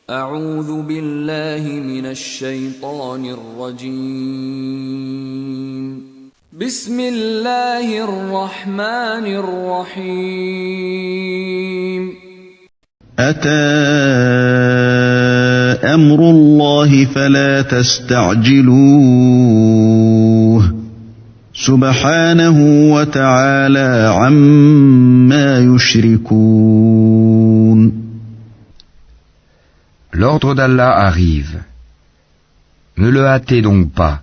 أعوذ بالله من الشيطان الرجيم بسم الله الرحمن الرحيم أتى أمر الله فلا تستعجلوه سبحانه وتعالى عما يشركون. L'ordre d'Allah arrive. Ne le hâtez donc pas.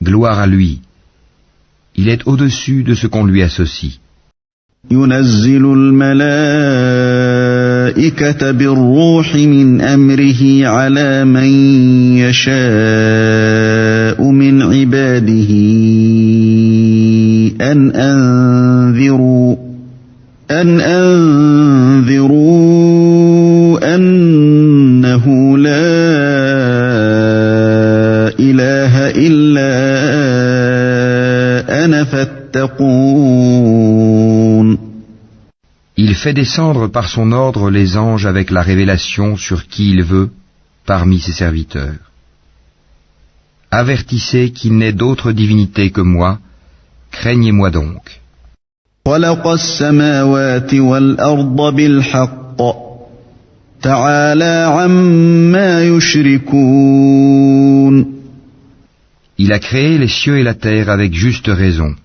Gloire à lui. Il est au-dessus de ce qu'on lui associe. ينزل الملائكة بالروح من أمره على من يشاء من عباده أن أنذروا أنه لا إله إلا أنا فاتقون. Il fait descendre par son ordre les anges avec la révélation sur qui il veut parmi ses serviteurs. Avertissez qu'il n'est d'autre divinité que moi, craignez-moi donc. خلق السماوات والأرض بالحق تعالى عما يشركون. Il a créé les cieux et la terre avec juste raison.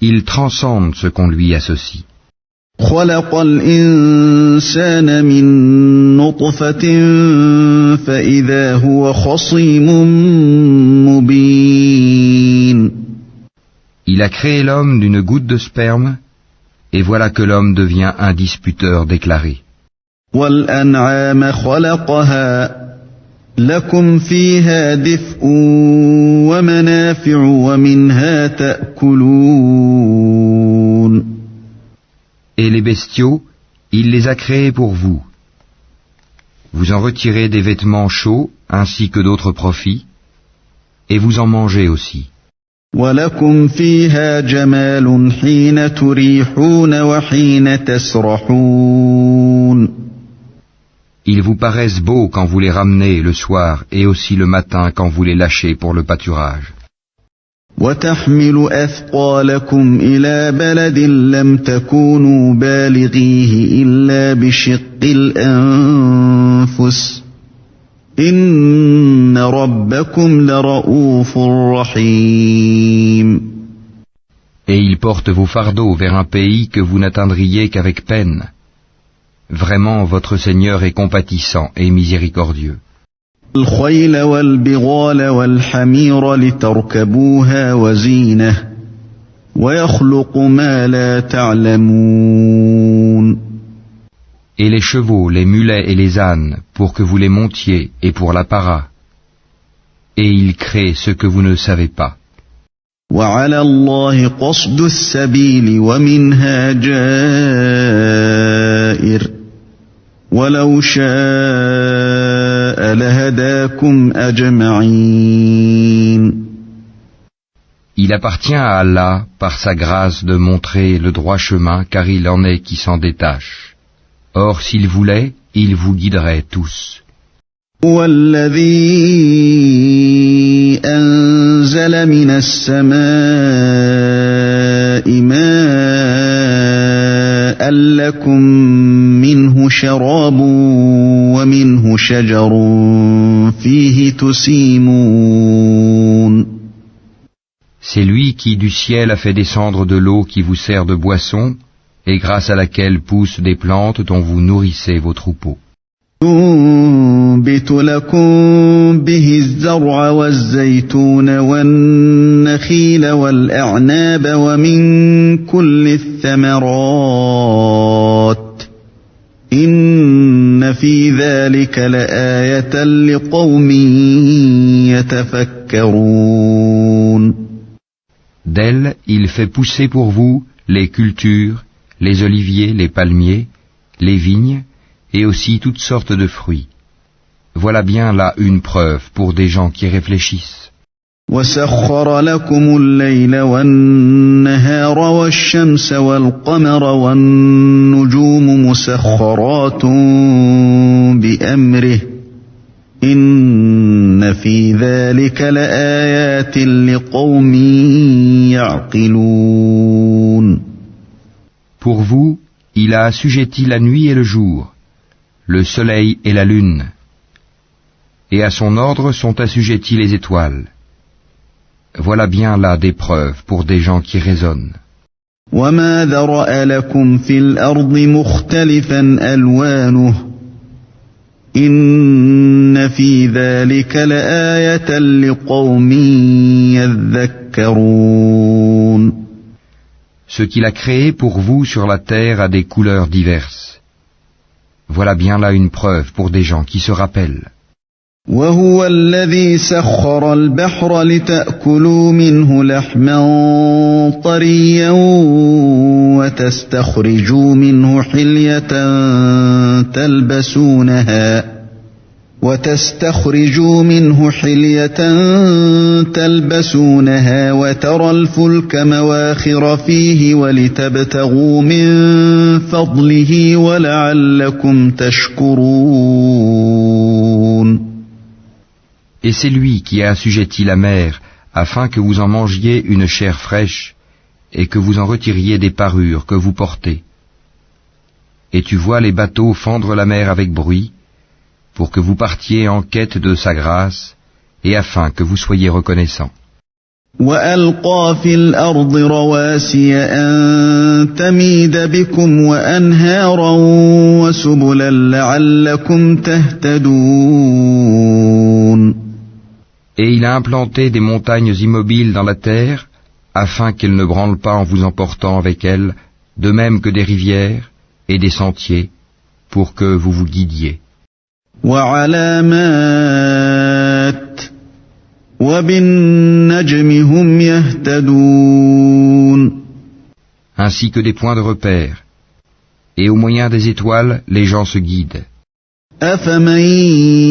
Il transcende ce qu'on lui associe. خلق الإنسان من نطفة فإذا هو خصيم مبين. Il a créé l'homme d'une goutte de sperme, et voilà que l'homme devient un disputeur déclaré. والأنعام خلقها لكم فيها دفء ومنافع ومنها تأكلون. Et les bestiaux, il les a créés pour vous. Vous en retirez des vêtements chauds ainsi que d'autres profits, et vous en mangez aussi. وَلَكُمْ فِيهَا جَمَالٌ حِينَ تُرِيحُونَ وَحِينَ تَسْرَحُونَ. Ils vous paraissent beaux quand vous les ramenez le soir et aussi le matin quand vous les lâchez pour le pâturage. وَتَحْمِلُ أَثْقَالَكُمْ إِلَى بَلَدٍ لَمْ تَكُونُوا بَالِغِيهِ إِلَّا بِشِقِّ الْأَنفُسِ إِنَّ رَبَّكُمْ لَرَءُوفٌ رَحِيمٌ. Et ils portent vos fardeaux vers un pays que vous n'atteindriez qu'avec peine. Vraiment, votre Seigneur est compatissant et miséricordieux. الخيل والبغال والحمير لتركبوها وزينة ويخلق ما لا تعلمون. Et les chevaux, les mulets et les ânes, pour que vous les montiez et pour l'apparat. Et il crée ce que vous ne savez pas. وعلى الله قصد السبيل ومنها جائر ولو شاء لهداكم أجمعين. Il appartient à Allah, par sa grâce, de montrer le droit chemin, car il en est qui s'en détache. Or, s'il voulait, il vous guiderait tous. هو الذي أنزل من السماء ماء لكم منه شراب ومنه شجر فيه تسيمون. C'est lui qui du ciel a fait descendre de l'eau qui vous sert de boisson, et grâce à laquelle poussent des plantes dont vous nourrissez vos troupeaux. ينبت لكم به الزرع والزيتون والنخيل والأعناب ومن كل الثمرات إن في ذلك لآية لقوم يتفكرون. D'elle, il fait pousser pour vous les cultures, les oliviers, les palmiers, les vignes, et aussi toutes sortes de fruits. Voilà bien là une preuve pour des gens qui réfléchissent. وَسَخَّرَ لَكُمُ اللَّيْلَ وَالنَّهَارَ وَالشَّمْسَ وَالْقَمَرَ وَالنُّجُومُ مُسَخَّرَاتٌ بِأَمْرِهِ في ذلك لآيات لقوم يعقلون. Pour vous, il a assujetti la nuit et le jour, le soleil et la lune, et à son ordre sont assujetties les étoiles. Voilà bien là des preuves pour des gens qui raisonnent. وما ذرأ لكم في الأرض مختلفا ألوانه إن في ذلك لآية لقوم يذكرون. Ce qu'il a créé pour vous sur la terre a des couleurs diverses. Voilà bien là une preuve pour des gens qui se rappellent. وهو الذي سخر البحر لتأكلوا منه لحما طريا وتستخرجوا منه حلية تلبسونها وترى الفلك مواخر فيه ولتبتغوا من فضله ولعلكم تشكرون. Et c'est lui qui a assujetti la mer afin que vous en mangiez une chair fraîche et que vous en retiriez des parures que vous portez. Et tu vois les bateaux fendre la mer avec bruit pour que vous partiez en quête de sa grâce et afin que vous soyez reconnaissants. وَأَلْقَى فِي الْأَرْضِ رَوَاسِيَ أَن تَمِيدَ بِكُمْ وَأَنْهَارًا وَسُبُلًا لَعَلَّكُمْ تَهْتَدُونَ. Et il a implanté des montagnes immobiles dans la terre, afin qu'elles ne branlent pas en vous emportant avec elles, de même que des rivières et des sentiers, pour que vous vous guidiez. وَعَلَامَاتٍ وَبِالنَّجْمِ هُمْ يَهْتَدُونَ. Ainsi que des points de repère. Et au moyen des étoiles, les gens se guident. أَفَمَن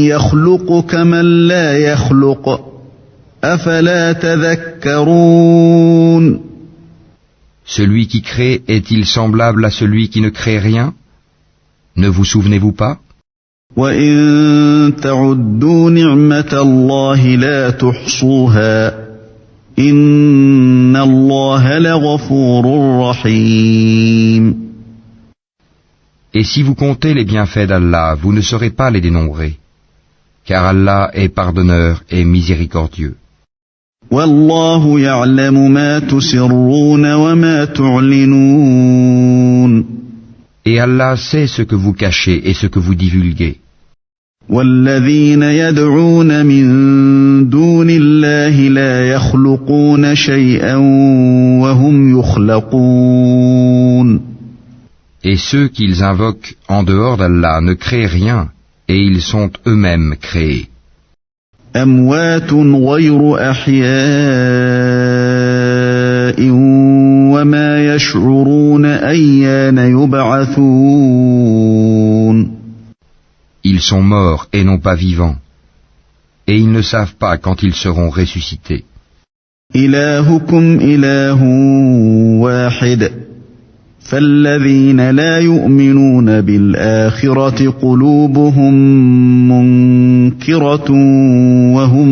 يَخْلُقُ كَمَن لَّا يَخْلُقُ أَفَلَا تَذَكَّرُونَ. Celui qui crée est-il semblable à celui qui ne crée rien? Ne vous souvenez-vous pas? وَإِن تَعُدُّوا نِعْمَةَ اللَّهِ لَا تُحْصُوهَا إِنَّ اللَّهَ لَغَفُورٌ رَّحِيمٌ. Et si vous comptez les bienfaits d'Allah, vous ne saurez pas les dénombrer, car Allah est pardonneur et miséricordieux. وَاللَّهُ يَعْلَمُ مَا تُسِرُّونَ وَمَا تُعْلِنُونَ. Et Allah sait ce que vous cachez et ce que vous divulguez. وَالَّذِينَ يَدْعُونَ مِن دُونِ اللَّهِ لَا يَخْلُقُونَ شَيْئًا وَهُمْ يُخْلَقُونَ. Et ceux qu'ils invoquent en dehors d'Allah ne créent rien, et ils sont eux-mêmes créés. أَمْوَاتٌ غَيْرُ أَحْيَاءٍ وَمَا يَشْعُرُونَ أَيَّانَ يُبْعَثُونَ. Ils sont morts et non pas vivants, et ils ne savent pas quand ils seront ressuscités. إِلَٰهُكُمْ إِلَٰهٌ وَاحِدٌ فَالَّذِينَ لَا يُؤْمِنُونَ بِالْآخِرَةِ قُلُوبُهُم مُّنكِرَةٌ وَهُم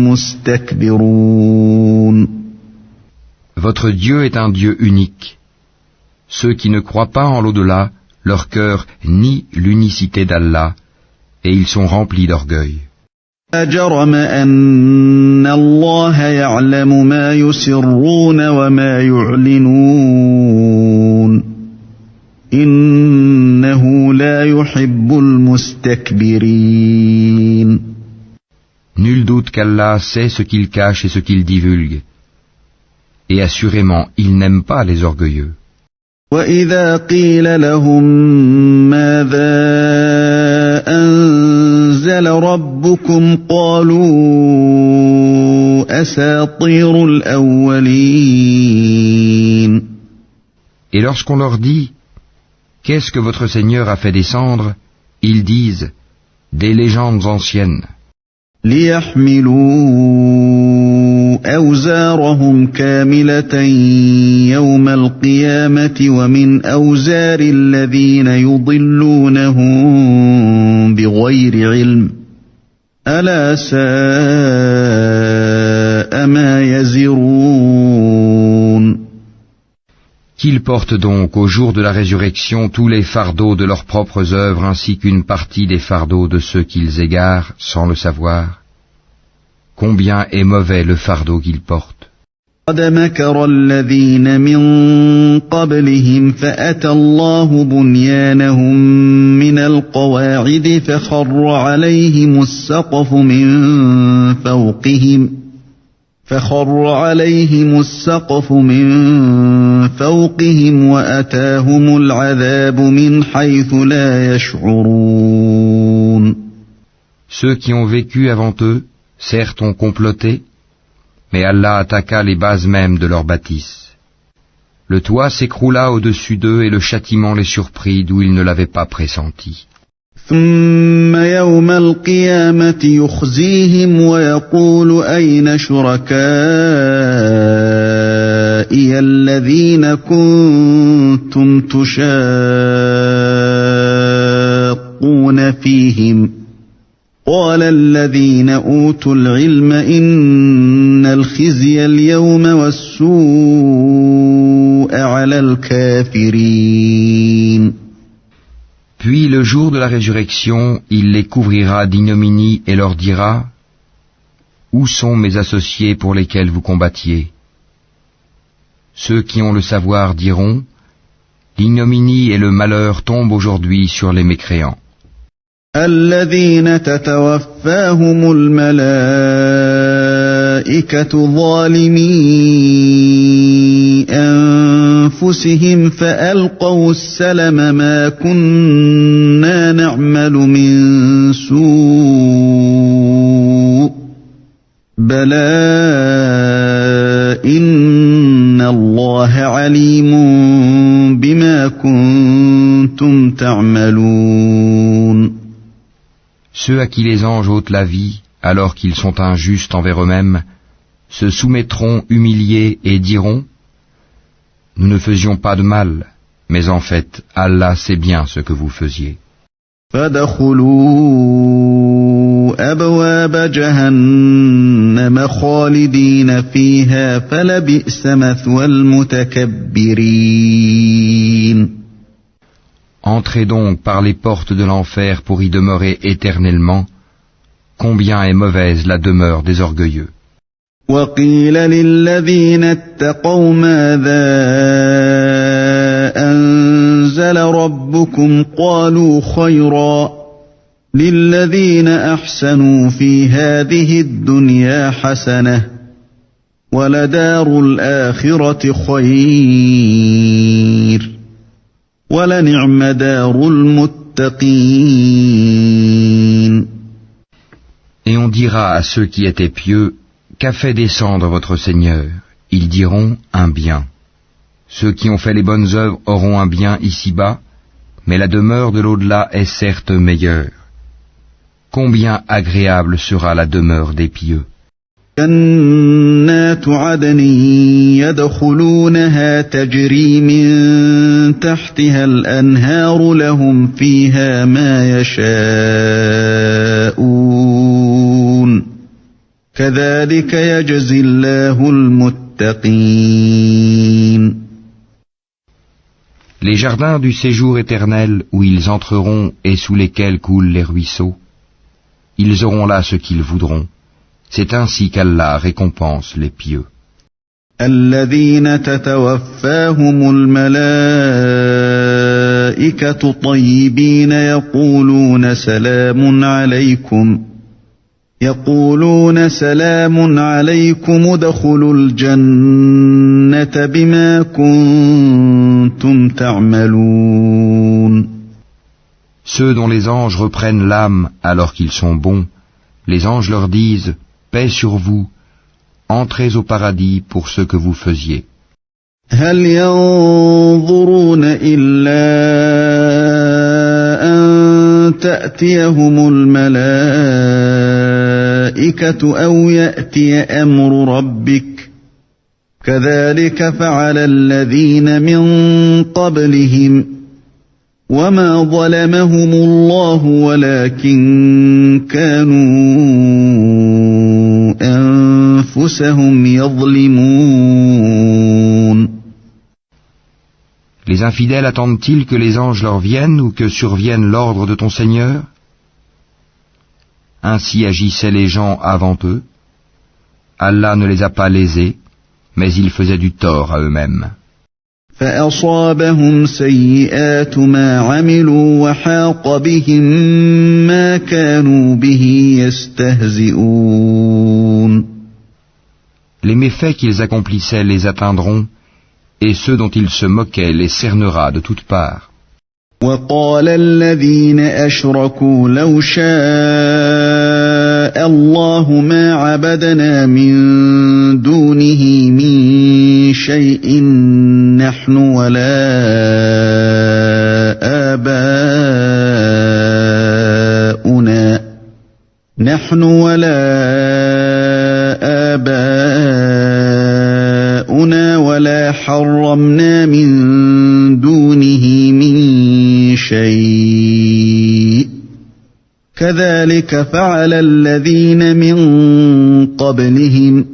مُّسْتَكْبِرُونَ. Votre Dieu est un Dieu unique. Ceux qui ne croient pas en l'au-delà, leur cœur nie l'unicité d'Allah, et ils sont remplis d'orgueil. لا جرم أن الله يعلم ما يسرون وما يعلنون إنه لا يحب المستكبرين. Nul doute qu'Allah sait ce qu'il cache et ce qu'il divulgue, et assurément il n'aime pas les orgueilleux. وإذا قيل لهم ماذا أنزل ربكم قالوا أساطير الأولين. Et lorsqu'on leur dit « Qu'est-ce que votre Seigneur a fait descendre ?» ils disent « Des légendes anciennes. » ليحملوا أوزارهم كاملة يوم القيامة ومن أوزار الذين يضلونهم بغير علم ألا ساء ما يزرون. Qu'ils portent donc au jour de la résurrection tous les fardeaux de leurs propres œuvres ainsi qu'une partie des fardeaux de ceux qu'ils égarent sans le savoir. Combien est mauvais le fardeau qu'ils portent. قد مكر الذين من قبلهم فأتى الله بنيانهم من القواعد فخر عليهم السقف من فوقهم وأتاهم العذاب من حيث لا يشعرون. Ceux qui ont vécu avant eux, certes ont comploté, mais Allah attaqua les bases mêmes de leur bâtisse. Le toit s'écroula au-dessus d'eux et le châtiment les surprit d'où ils ne l'avaient pas pressenti. ثم يوم القيامة يخزيهم ويقول أين شركائي الذين كنتم تشاقون فيهم قال الذين أوتوا العلم إن الخزي اليوم والسوء على الكافرين. Puis le jour de la résurrection, il les couvrira d'ignominie et leur dira : Où sont mes associés pour lesquels vous combattiez ? Ceux qui ont le savoir diront : L'ignominie et le malheur tombent aujourd'hui sur les mécréants. الذين تتوفاهم الملائكة ظالمي أنفسهم فألقوا السلم ما كنا نعمل من سوء بلى إن الله عليم بما كنتم تعملون. Ceux à qui les anges ôtent la vie, alors qu'ils sont injustes envers eux-mêmes, se soumettront humiliés et diront : Nous ne faisions pas de mal, mais en fait, Allah sait bien ce que vous faisiez. فَادْخُلُوا أَبْوَابَ جَهَنَّمَ خَالِدِينَ فِيهَا فَلَبِئْسَ مَثْوَى الْمُتَكَبِّرِينَ. Entrez donc par les portes de l'enfer pour y demeurer éternellement. Combien est mauvaise la demeure des orgueilleux. وَقِيلَ لِلَّذِينَ اتَّقَوْا مَاذَا أَنزَلَ رَبُّكُمْ قَالُوا خَيْرًا لِلَّذِينَ أَحْسَنُوا فِي هَذِهِ الدُّنْيَا حَسَنَةٌ وَلَدَارُ الْآخِرَةِ خَيْرٌ وَلَنِعْمَ دَارُ الْمُتَّقِينَ. Et on dira à ceux qui étaient pieux : Qu'a fait descendre votre Seigneur ? Ils diront : Un bien. Ceux qui ont fait les bonnes œuvres auront un bien ici-bas, mais la demeure de l'au-delà est certes meilleure. Combien agréable sera la demeure des pieux. جنات عدن يدخلونها تجري من تحتها الأنهار لهم فيها ما يشاءون كذلك يجزي الله المتقين. Les jardins du séjour éternel où ils entreront et sous lesquels coulent les ruisseaux, ils auront là ce qu'ils voudront. C'est ainsi qu'Allah récompense les pieux. الذين تتوفاهم الملائكة طيبين يقولون سلام عليكم ادخلوا الجنة بما كنتم تعملون. Ceux dont les anges reprennent l'âme alors qu'ils sont bons, les anges leur disent : Paix sur vous, entrez au paradis pour ce que vous faisiez. هل ينظرون إلا أن تأتيهم الملائكة أو يأتي أمر ربك كذلك فعل الذين من قبلهم وما ظلمهم الله ولكن كانوا أنفسهم يظلمون. Les infidèles attendent-ils que les anges leur viennent ou que survienne l'ordre de ton Seigneur? Ainsi agissaient les gens avant eux. Allah ne les a pas lésés, mais ils faisaient du tort à eux-mêmes. فأصابهم سيئات ما عملوا وحاق بهم ما كانوا به يستهزئون. Les méfaits qu'ils accomplissaient les atteindront, et ceux dont ils se moquaient les cernera de toutes parts. وقال الذين أشركوا لو شاء الله ما عبدنا من دونه من شيء نحن ولا آباؤنا ولا حرمنا من دونه من شيء كذلك فعل الذين من قبلهم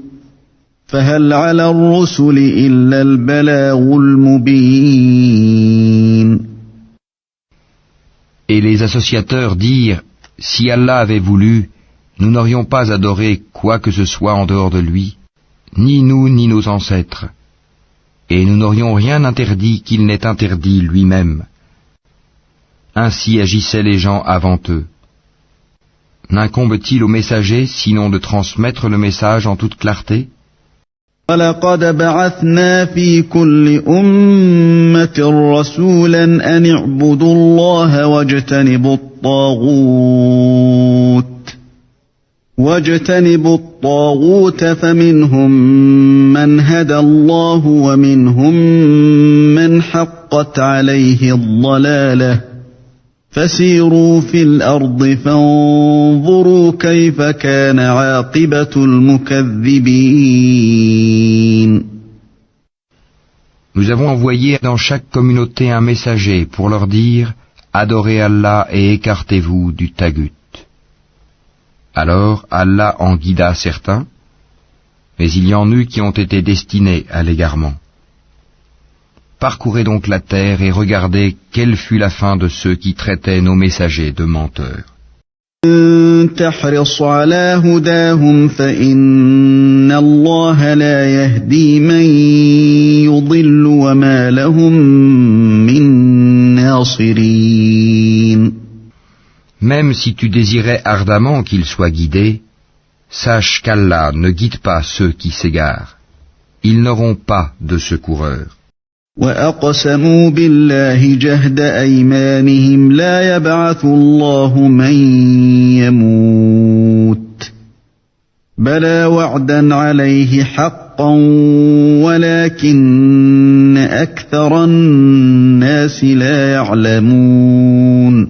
فهل على الرسل إلا البلاغ المبين. Et les associateurs dirent, si Allah avait voulu, nous n'aurions pas adoré quoi que ce soit en dehors de lui, ni nous ni nos ancêtres, et nous n'aurions rien interdit qu'il n'ait interdit lui-même. Ainsi agissaient les gens avant eux. N'incombe-t-il au messager sinon de transmettre le message en toute clarté? وَلَقَدْ بَعَثْنَا فِي كُلِّ أُمَّةٍ رَسُولًا أَنِ اعْبُدُوا اللَّهَ وَاجْتَنِبُوا الطَّاغُوتَ فَمِنْهُمْ مَنْ هَدَى اللَّهُ وَمِنْهُمْ مَنْ حَقَّتْ عَلَيْهِ الضَّلَالَةُ فَسِيرُوا فِي الْأَرْضِ فَانظُرُوا كَيْفَ كَانَ عَاقِبَةُ الْمُكَذِّبِينَ. Nous avons envoyé dans chaque communauté un messager pour leur dire « Adorez Allah et écartez-vous du tagut ». Alors Allah en guida certains, mais il y en eut qui ont été destinés à l'égarement. Parcourez donc la terre et regardez quelle fut la fin de ceux qui traitaient nos messagers de menteurs. تحرص على هداهم فإن الله لا يهدي من يضل وما لهم من ناصرين. Même si tu désirais ardemment qu'ils soient guidés, sache qu'Allah ne guide pas ceux qui s'égarent. Ils n'auront pas de secoureurs. وَأَقْسَمُوا بِاللَّهِ جَهْدَ أَيْمَانِهِمْ لَا يَبْعَثُ اللَّهُ مَن يَمُوتُ بَلَى وَعْدًا عَلَيْهِ حَقًّا وَلَكِنَّ أَكْثَرَ النَّاسِ لَا يَعْلَمُونَ.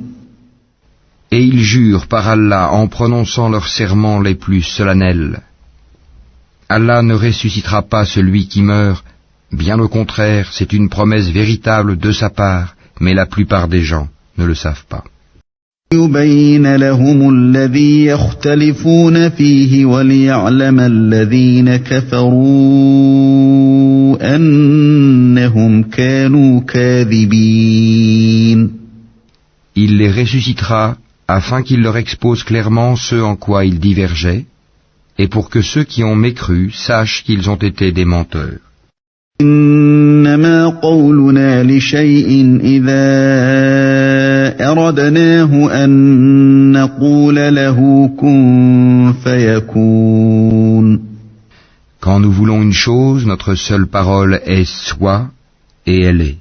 Et ils jurent par Allah en prononçant leurs serments les plus solennels. Allah ne ressuscitera pas celui qui meurt. Bien au contraire, c'est une promesse véritable de sa part, mais la plupart des gens ne le savent pas. يُبَيِّنَ لَهُمُ الَّذِي يَخْتَلِفُونَ فِيهِ وَلِيَعْلَمَ الَّذِينَ كَفَرُوا أَنَّهُمْ كَانُوا كَاذِبِينَ. Il les ressuscitera afin qu'il leur expose clairement ce en quoi ils divergeaient, et pour que ceux qui ont mécru sachent qu'ils ont été des menteurs. إنما قولنا لشيء إذا أردناه أن نقول له كن فيكون. Quand nous voulons une chose, notre seule parole est sois, et elle est.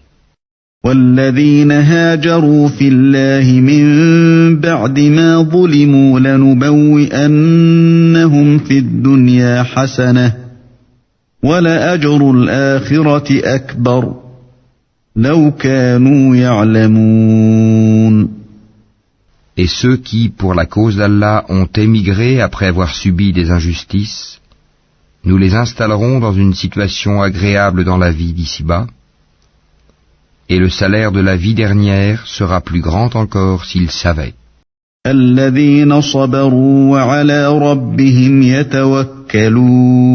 والذين هاجروا في الله من بعد ما ظلموا لنبوئنهم في الدنيا حسنة وَلَأَجْرُ الْآخِرَةِ أَكْبَرُ لَوْ كَانُوا يَعْلَمُونَ. Et ceux qui, pour la cause d'Allah, ont émigré après avoir subi des injustices, nous les installerons dans une situation agréable dans la vie d'ici-bas. Et le salaire de la vie dernière sera plus grand encore s'ils savaient. الذين صبروا وعلى ربهم يتوكلون.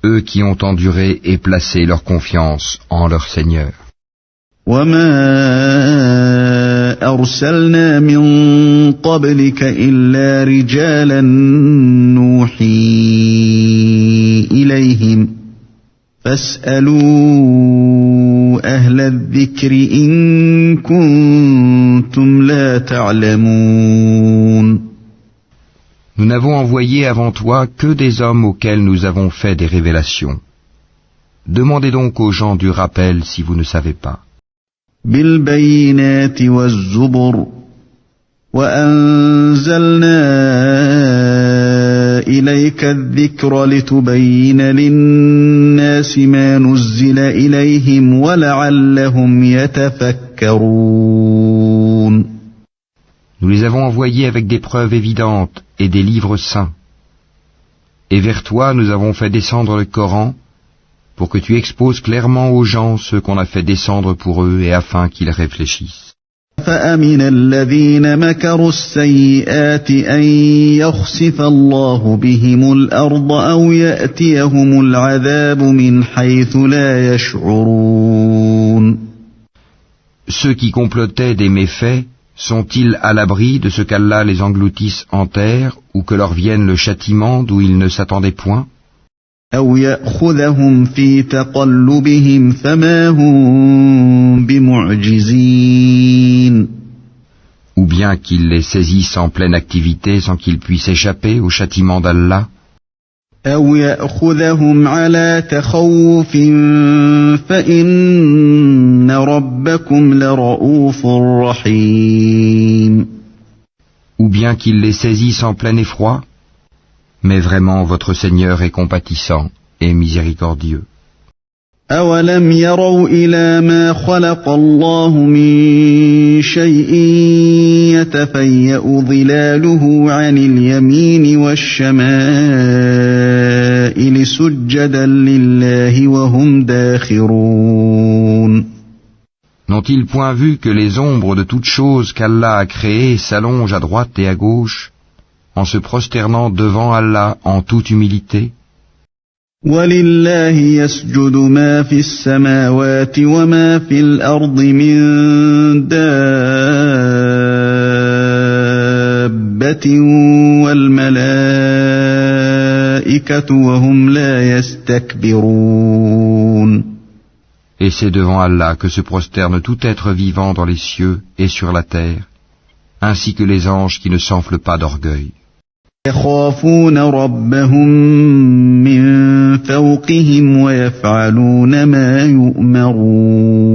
Eux qui ont enduré et placé leur confiance en leur Seigneur. وما أرسلنا من قبلك إلا رجالا نوحي إليهم فاسألوا أهل الذكر إن كنتم لا تعلمون. Nous n'avons envoyé avant toi que des hommes auxquels nous avons fait des révélations. Demandez donc aux gens du rappel si vous ne savez pas. بالبينات والزبر وأنزلنا إليك الذكر لتبين للناس ما نزل إليهم ولعلهم يتفكرون. Nous les avons envoyés avec des preuves évidentes et des livres saints. Et vers toi nous avons fait descendre le Coran pour que tu exposes clairement aux gens ce qu'on a fait descendre pour eux et afin qu'ils réfléchissent. فأمن الذين مكروا السيئات أن يخسف الله بهم الأرض أو يأتيهم العذاب من حيث لا يشعرون. Ceux qui complotaient des méfaits sont-ils à l'abri de ce qu'Allah les engloutisse en terre ou que leur vienne le châtiment d'où ils ne s'attendaient point? أو يأخذهم في تقلبهم فما هم بمعجزين. Ou bien qu'il les saisisse en pleine activité sans qu'ils puissent échapper au châtiment d'Allah? أو يأخذهم على تخوف فإن ربكم لرؤوف رحيم. Ou bien qu'il les saisisse en plein effroi? Mais vraiment votre Seigneur est compatissant et miséricordieux. أولم يروا إلى ما خلق الله من شيء يتفيأ ظلاله عن اليمين والشمائل سجدا لله وهم داخرون. N'ont-ils point vu que les ombres de toutes choses qu'Allah a créées s'allongent à droite et à gauche, en se prosternant devant Allah en toute humilité? وَلِلَّهِ يَسْجُدُ مَا فِي السَّمَاوَاتِ وَمَا فِي الْأَرْضِ مِن دَابَّةٍ وَالْمَلَائِكَةُ وَهُمْ لَا يَسْتَكْبِرُونَ. Et c'est devant Allah que se prosterne tout être vivant dans les cieux et sur la terre, ainsi que les anges qui ne s'enflent pas d'orgueil. يخافون ربهم من فوقهم ويفعلون ما يؤمرون.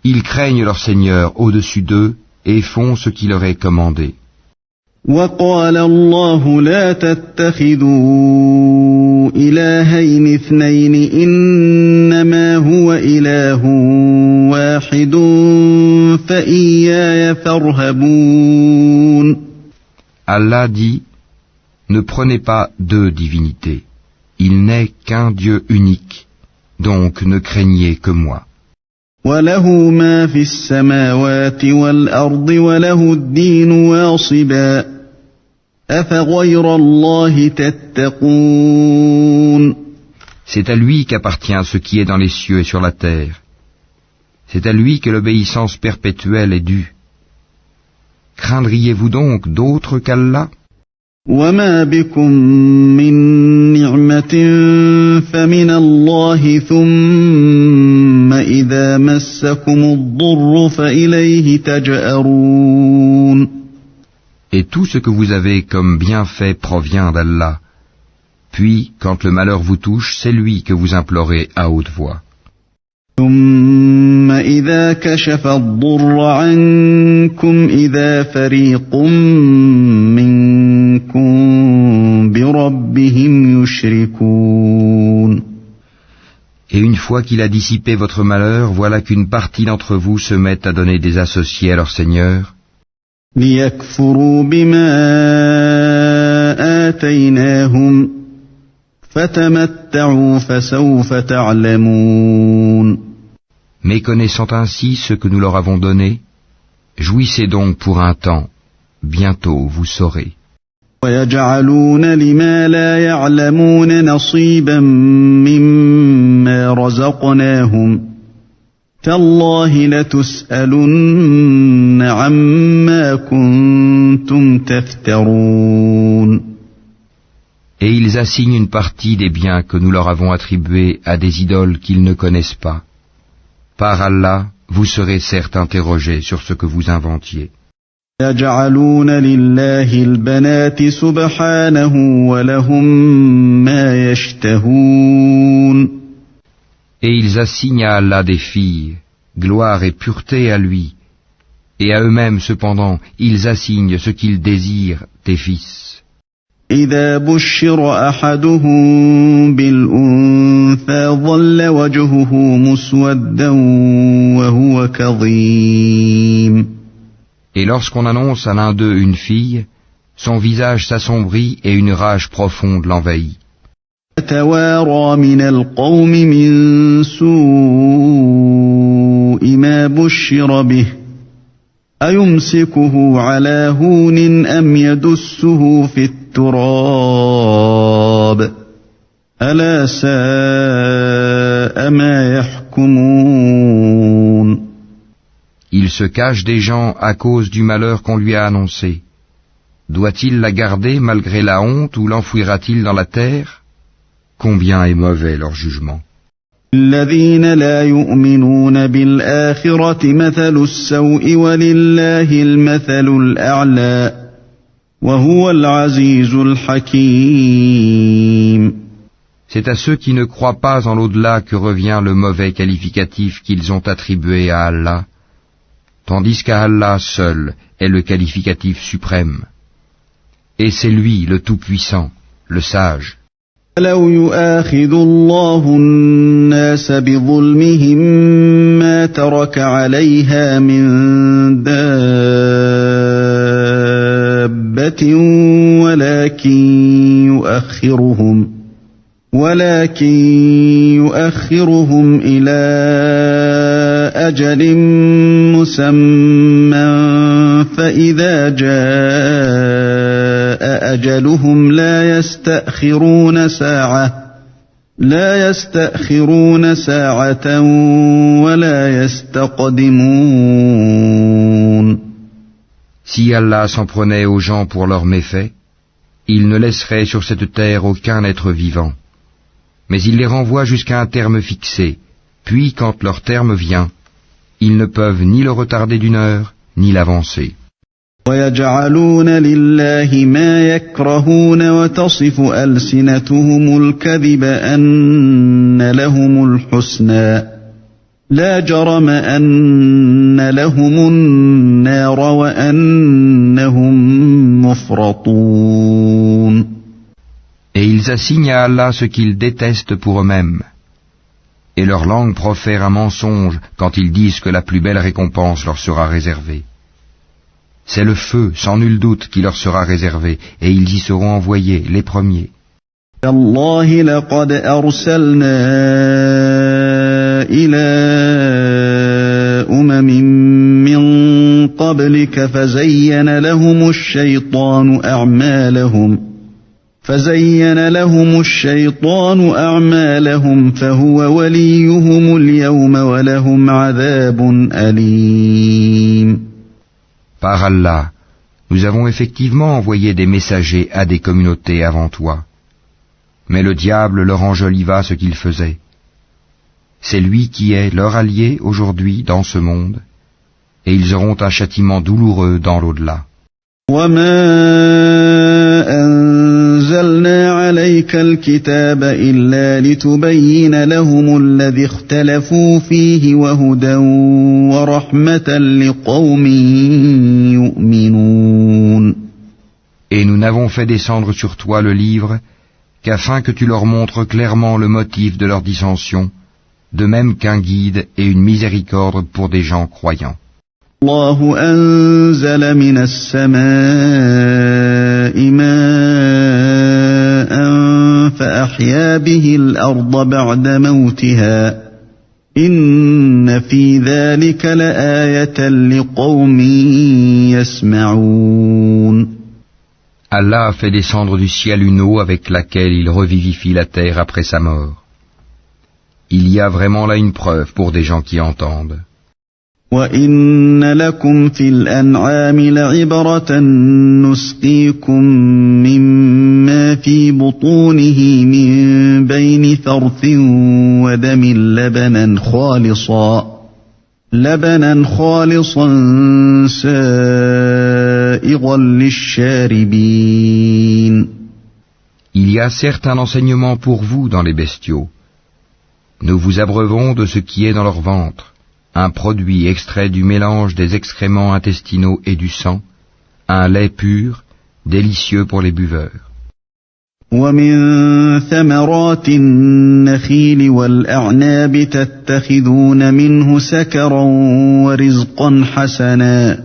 Ils craignent leur Seigneur au-dessus d'eux et font ce qui leur est commandé. وقال الله لا تتخذوا إلهين اثنين إنما هو إله واحد فإياي فارهبون. Allah dit, ne prenez pas deux divinités. Il n'est qu'un Dieu unique, donc ne craignez que moi. وله ما في السماوات والأرض وله الدين واصبا أفغير الله تتقون. C'est à lui qu'appartient ce qui est dans les cieux et sur la terre. C'est à lui que l'obéissance perpétuelle est due. Craindriez-vous donc d'autres qu'Allah? وما بكم من نعمة فمن الله ثم إذا مسكم الضر فإليه تجأرون. Et tout ce que vous avez comme bienfait provient d'Allah. Puis, quand le malheur vous touche, c'est lui que vous implorez à haute voix. ثم إذا كشف الضر عنكم إذا فريق منكم بربهم يشركون. Et une fois qu'il a dissipé votre malheur, voilà qu'une partie d'entre vous se met à donner des associés à leur Seigneur, ليكفروا بما آتيناهم فتمتعوا فسوف تعلمون. Méconnaissant ainsi ce que nous leur avons donné, jouissez donc pour un temps, bientôt vous saurez. ويجعلون لما لا يعلمون نصيبا مما رزقناهم تالله لتسألن عما كنتم تفترون. Et ils assignent une partie des biens que nous leur avons attribués à des idoles qu'ils ne connaissent pas. Par Allah, vous serez certes interrogés sur ce que vous inventiez. يجعلون لله البنات سبحانه ولهم ما يشتهون. Et ils assignent à Allah des filles, gloire et pureté à lui, et à eux-mêmes cependant, ils assignent ce qu'ils désirent des fils. إذا بشر أحدهم بالأنثى ظل وجهه مسودا وهو كظيم. Et lorsqu'on annonce à l'un d'eux une fille, son visage s'assombrit et une rage profonde l'envahit. يتوارى من القوم من سوء ما بشر به أيمسكه على هون أم يدسه في التراب ألا ساء ما يحكمون. Il se cache des gens à cause du malheur qu'on lui a annoncé. Doit-il la garder malgré la honte ou l'enfouira-t-il dans la terre? Combien est mauvais leur jugement. الذين لا يؤمنون بالآخرة مثل السوء ولله المثل الأعلى وهو العزيز الحكيم. C'est à ceux qui ne croient pas en l'au-delà que revient le mauvais qualificatif qu'ils ont attribué à Allah, tandis qu'à Allah seul est le qualificatif suprême. Et c'est lui le Tout-Puissant, le Sage. لو يؤاخذ الله الناس بظلمهم ما ترك عليها من دابة ولكن يؤخرهم إلى أجل مسمى فإذا جاء أجلهم لا يستأخرون ساعة ولا يستقدمون. Si Allah s'en prenait aux gens pour leurs méfaits, il ne laisserait sur cette terre aucun être vivant. Mais il les renvoie jusqu'à un terme fixé, puis quand leur terme vient, ils ne peuvent ni le retarder d'une heure, ni l'avancer. ويجعلون لله ما يكرهون وتصف ألسنتهم الكذب أن لهم الحسنى لا جرم أن لهم النار وأنهم مفرطون. Et ils assignent à Allah ce qu'ils détestent pour eux-mêmes. Et leur langue profère un mensonge quand ils disent que la plus belle récompense leur sera réservée. C'est le feu, sans nul doute, qui leur sera réservé, et ils y seront envoyés, les premiers. تالله لقد أرسلنا إلى من قبلك فزين لهم الشيطان أعمالهم فهو وليهم اليوم ولهم عذاب أليم. Par Allah, nous avons effectivement envoyé des messagers à des communautés avant toi. Mais le diable leur enjoliva ce qu'ils faisaient. C'est lui qui est leur allié aujourd'hui dans ce monde, et ils auront un châtiment douloureux dans l'au-delà. وما أنزلنا عليك الكتاب إلا لتبين لهم الذي اختلفوا فيه وهدى ورحمة لقوم يؤمنون. Et nous n'avons fait descendre sur toi le livre qu'afin que tu leur montres clairement le motif de leur dissension, de même qu'un guide et une miséricorde pour des gens croyants. الله أنزل من السماء ماء فأحيا به الأرض بعد موتها إن في ذلك لآية لقوم يسمعون. Allah a fait descendre du ciel une eau avec laquelle il revivifie la terre après sa mort. Il y a vraiment là une preuve pour des gens qui entendent. وَإِنَّ لَكُمْ فِي الْأَنْعَامِ لَعِبْرَةً نُسْقِيكُم مِّمَّا فِي بُطُونِهِ مِن بَيْنِ فَرْثٍ وَدَمٍ لَبَنًا خَالِصًا سَائِغًا لِلشَّارِبِينَ. Il y a certes un enseignement pour vous dans les bestiaux. Nous vous abreuvons de ce qui est dans leur ventre, un produit extrait du mélange des excréments intestinaux et du sang, un lait pur, délicieux pour les buveurs. وَمِن ثَمَرَاتِ النَّخِيلِ وَالْأَعْنَابِ تَتَّخِذُونَ مِنْهُ سَكَرًا وَرِزْقًا حَسَنًا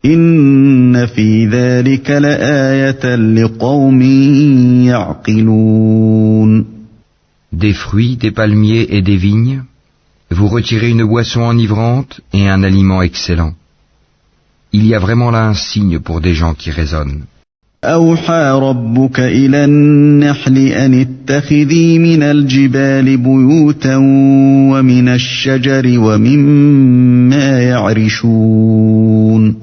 إِنَّ فِي ذَلِكَ لَآيَةً لِقَوْمٍ يَعْقِلُونَ. Des fruits, des palmiers et des vignes, vous retirez une boisson enivrante et un aliment excellent. Il y a vraiment là un signe pour des gens qui raisonnent. أَوْحَى رَبُّكَ إِلَى النَّحْلِ أَنِ اتَّخِذِي مِنَ الْجِبَالِ بُيُوتًا وَمِنَ الشَّجَرِ وَمِمَّا يَعْرِشُونَ.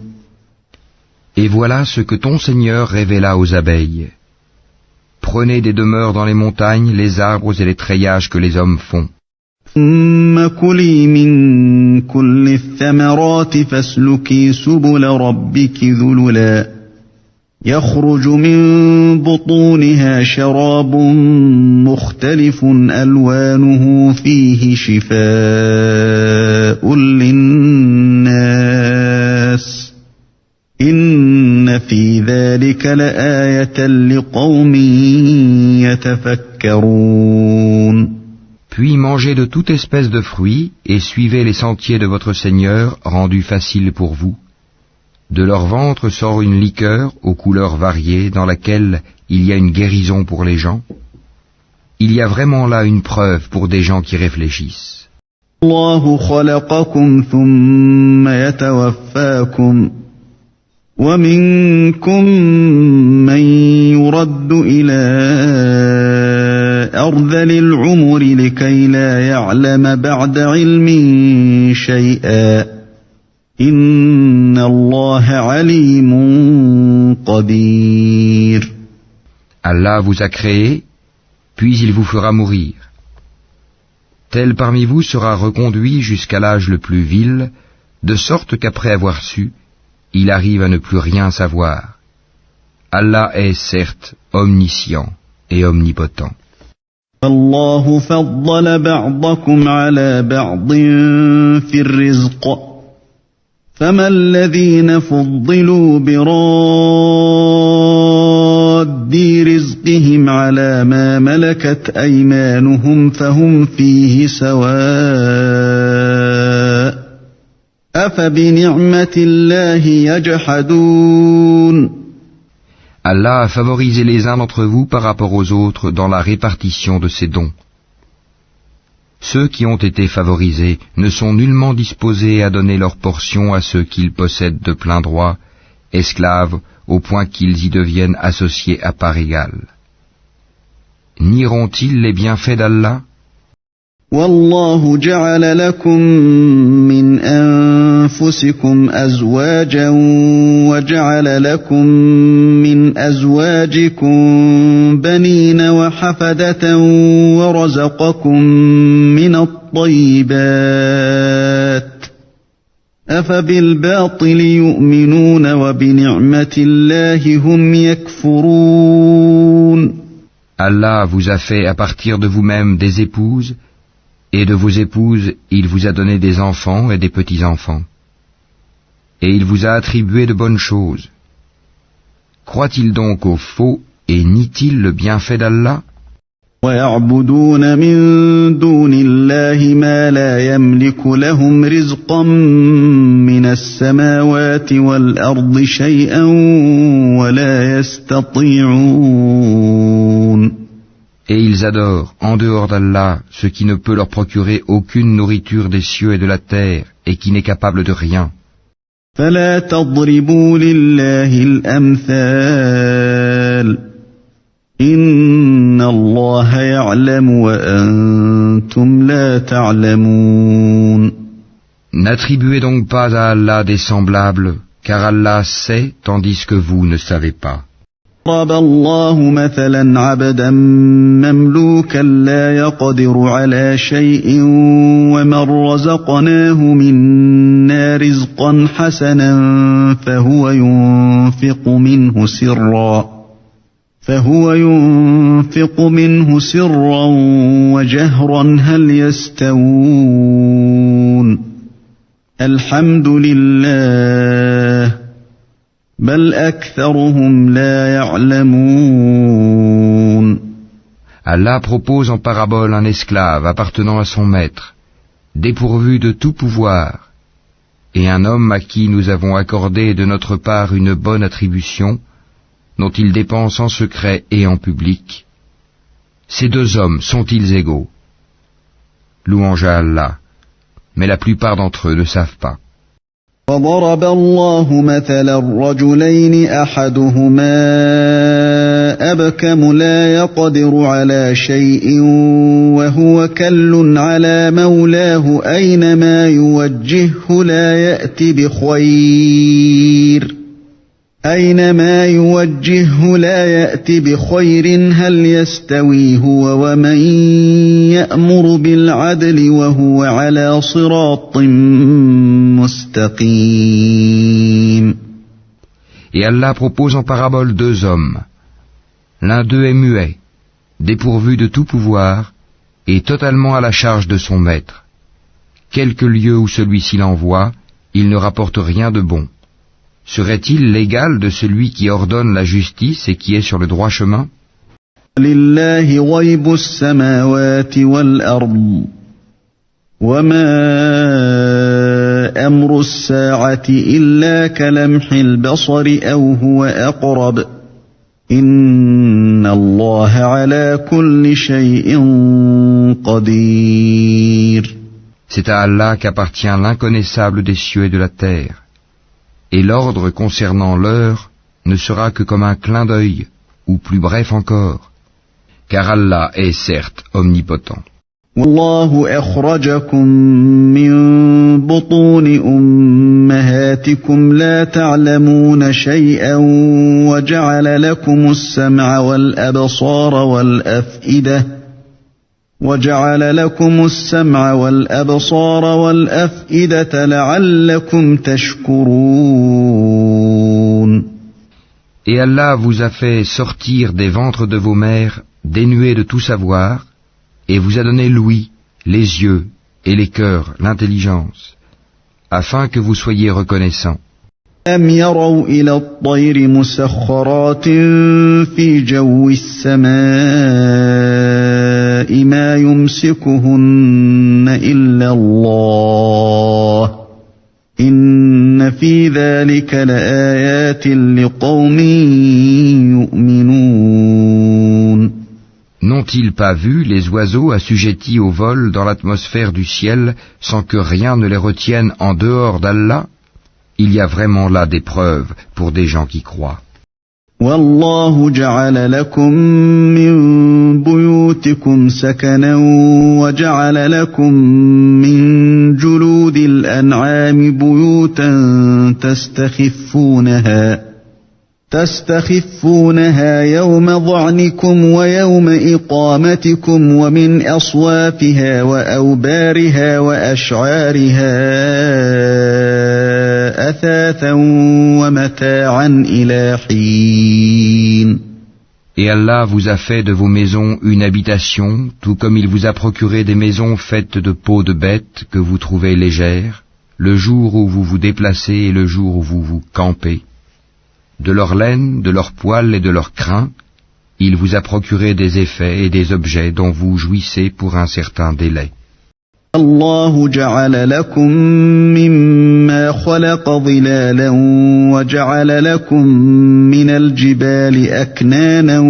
Et voilà ce que ton Seigneur révéla aux abeilles. Prenez des demeures dans les montagnes, les arbres et les treillages que les hommes font. ثُمَّ كُلِي مِن كُلِّ الثَّمَرَاتِ فَاسْلُكِي سُبُلَ رَبِّكِ ذُلُلًا يَخْرُجُ مِن بُطُونِهَا شَرَابٌ مُخْتَلِفٌ أَلْوَانُهُ فِيهِ شِفَاءٌ لِلنَّاسِ إِنَّ فِي ذَلِكَ لَآيَةً لِقَوْمٍ يَتَفَكَّرُونَ. Puis mangez de toute espèce de fruits et suivez les sentiers de votre Seigneur rendus faciles pour vous. De leur ventre sort une liqueur aux couleurs variées dans laquelle il y a une guérison pour les gens. Il y a vraiment là une preuve pour des gens qui réfléchissent. الله خلقكم ثم يتوفاكم ومنكم من يرد إلى أرذل العمر لكي لا يعلم بعد علم شيئا إن الله عليم قدير. Allah vous a créé, puis il vous fera mourir. Tel parmi vous sera reconduit jusqu'à l'âge le plus vil, de sorte qu'après avoir su, il arrive à ne plus rien savoir. Allah est certes omniscient et omnipotent. الله فضل بعضكم على بعض في الرزق فما الذين فضلوا براد رزقهم على ما ملكت أيمانهم فهم فيه سواء أفبنعمة الله يجحدون. Allah a favorisé les uns d'entre vous par rapport aux autres dans la répartition de ses dons. Ceux qui ont été favorisés ne sont nullement disposés à donner leur portion à ceux qu'ils possèdent de plein droit, esclaves, au point qu'ils y deviennent associés à part égale. Nieront-ils les bienfaits d'Allah? والله جعل لكم من أنفسكم أزواجا وجعل لكم من أزواجكم بنين وحفدة ورزقكم من الطيبات أفبالباطل يؤمنون وبنعمة الله هم يكفرون. Allah vous a fait à partir de vous-même des épouses, et de vos épouses, il vous a donné des enfants et des petits-enfants. Et il vous a attribué de bonnes choses. Croit-il donc au faux et nie-t-il le bienfait d'Allah? وَيَعْبُدُونَ مِن دُونِ اللَّهِ مَا لَا يَمْلِكُ لَهُمْ رِزْقًا مِّنَ السَّمَاوَاتِ وَالْأَرْضِ شَيْئًا وَلَا يَسْتَطِيعُونَ. Et ils adorent, en dehors d'Allah, ce qui ne peut leur procurer aucune nourriture des cieux et de la terre, et qui n'est capable de rien. فلا تضربوا لله الأمثال إن الله يعلم وأنتم لا تعلمون. N'attribuez donc pas à Allah des semblables, car Allah sait tandis que vous ne savez pas. ضرب الله مثلا عبدا مملوكا لا يقدر على شيء ومن رزقناه منا رزقا حسنا فهو ينفق منه سرا وجهرا هل يستوون الحمد لله بل أكثرهم لا يعلمون. Allah propose en parabole un esclave appartenant à son maître, dépourvu de tout pouvoir, et un homme à qui nous avons accordé de notre part une bonne attribution, dont il dépense en secret et en public. Ces deux hommes sont-ils égaux? Louange à Allah, mais la plupart d'entre eux ne savent pas. وضرب الله مثلا رجلين أحدهما أبكم لا يقدر على شيء وهو كل على مولاه أينما يوجهه لا يأتي بخير هل يستوي هو ومن يأمر بالعدل وهو على صراط مستقيم. Et Allah propose en parabole deux hommes. L'un d'eux est muet, dépourvu de tout pouvoir, et totalement à la charge de son maître. Quelque lieu où celui-ci l'envoie, il ne rapporte rien de bon. Serait-il l'égal de celui qui ordonne la justice et qui est sur le droit chemin? لله غيب السماوات والأرض وما أمر الساعة إلا كلمح البصر أو هو أقرب إن الله على كل شيء قدير. C'est à Allah qu'appartient l'inconnaissable des cieux et de la terre. Et l'ordre concernant l'heure ne sera que comme un clin d'œil, ou plus bref encore, car Allah est certes omnipotent. والله أخرجكم من بطون أمهاتكم لا تعلمون شيئا وجعل لكم السمع والأبصار والأفئدة لعلكم تشكرون. Et Allah vous a fait sortir des ventres de vos mères dénués de tout savoir, et vous a donné l'ouïe, les yeux et les cœurs, l'intelligence, afin que vous soyez reconnaissants. أَمْ يَرَوْا إِلَى الطَّيْرِ مُسَخَّرَاتٍ فِي جَوِّ السَّمَاءِ مَا يُمْسِكُهُنَّ إِلَّا اللَّهُ إِنَّ فِي ذَلِكَ لَآيَاتٍ لِقَوْمٍ يُؤْمِنُونَ. N'ont-ils pas vu les oiseaux assujettis au vol dans l'atmosphère du ciel sans que rien ne les retienne en dehors d'Allah? Il y a vraiment là des preuves pour des gens qui croient. والله جعل لكم من بيوتكم سكنا وجعل لكم من جلود الأنعام بيوتا تستخفونها يوم ظعنكم ويوم إقامتكم ومن أصوافها وأوبارها وأشعارها أثاثا ومتاعا إلى حين. Et Allah vous a fait de vos maisons une habitation, tout comme il vous a procuré des maisons faites de peaux de bêtes que vous trouvez légères, le jour où vous vous déplacez et le jour où vous vous campez. De leur laine, de leur poil et de leur crin, il vous a procuré des effets et des objets dont vous jouissez pour un certain délai. الله جعل لكم مما خلق ظلالا وجعل لكم من الجبال أكنانا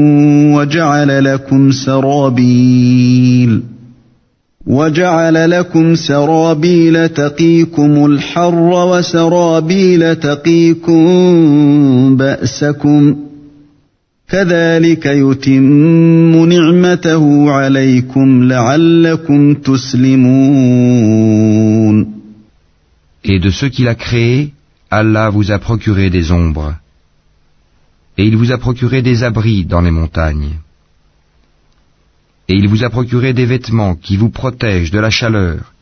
وجعل لكم سرابيل تقيكم الحر وسرابيل تقيكم بأسكم كذلك يتم نعمته عليكم لعلكم تسلمون. Et de ceux qu'il a créés, Allah vous a procuré des ombres. Et il vous a procuré des abris dans les montagnes. Et il vous a procuré des vêtements qui vous protègent de la chaleur,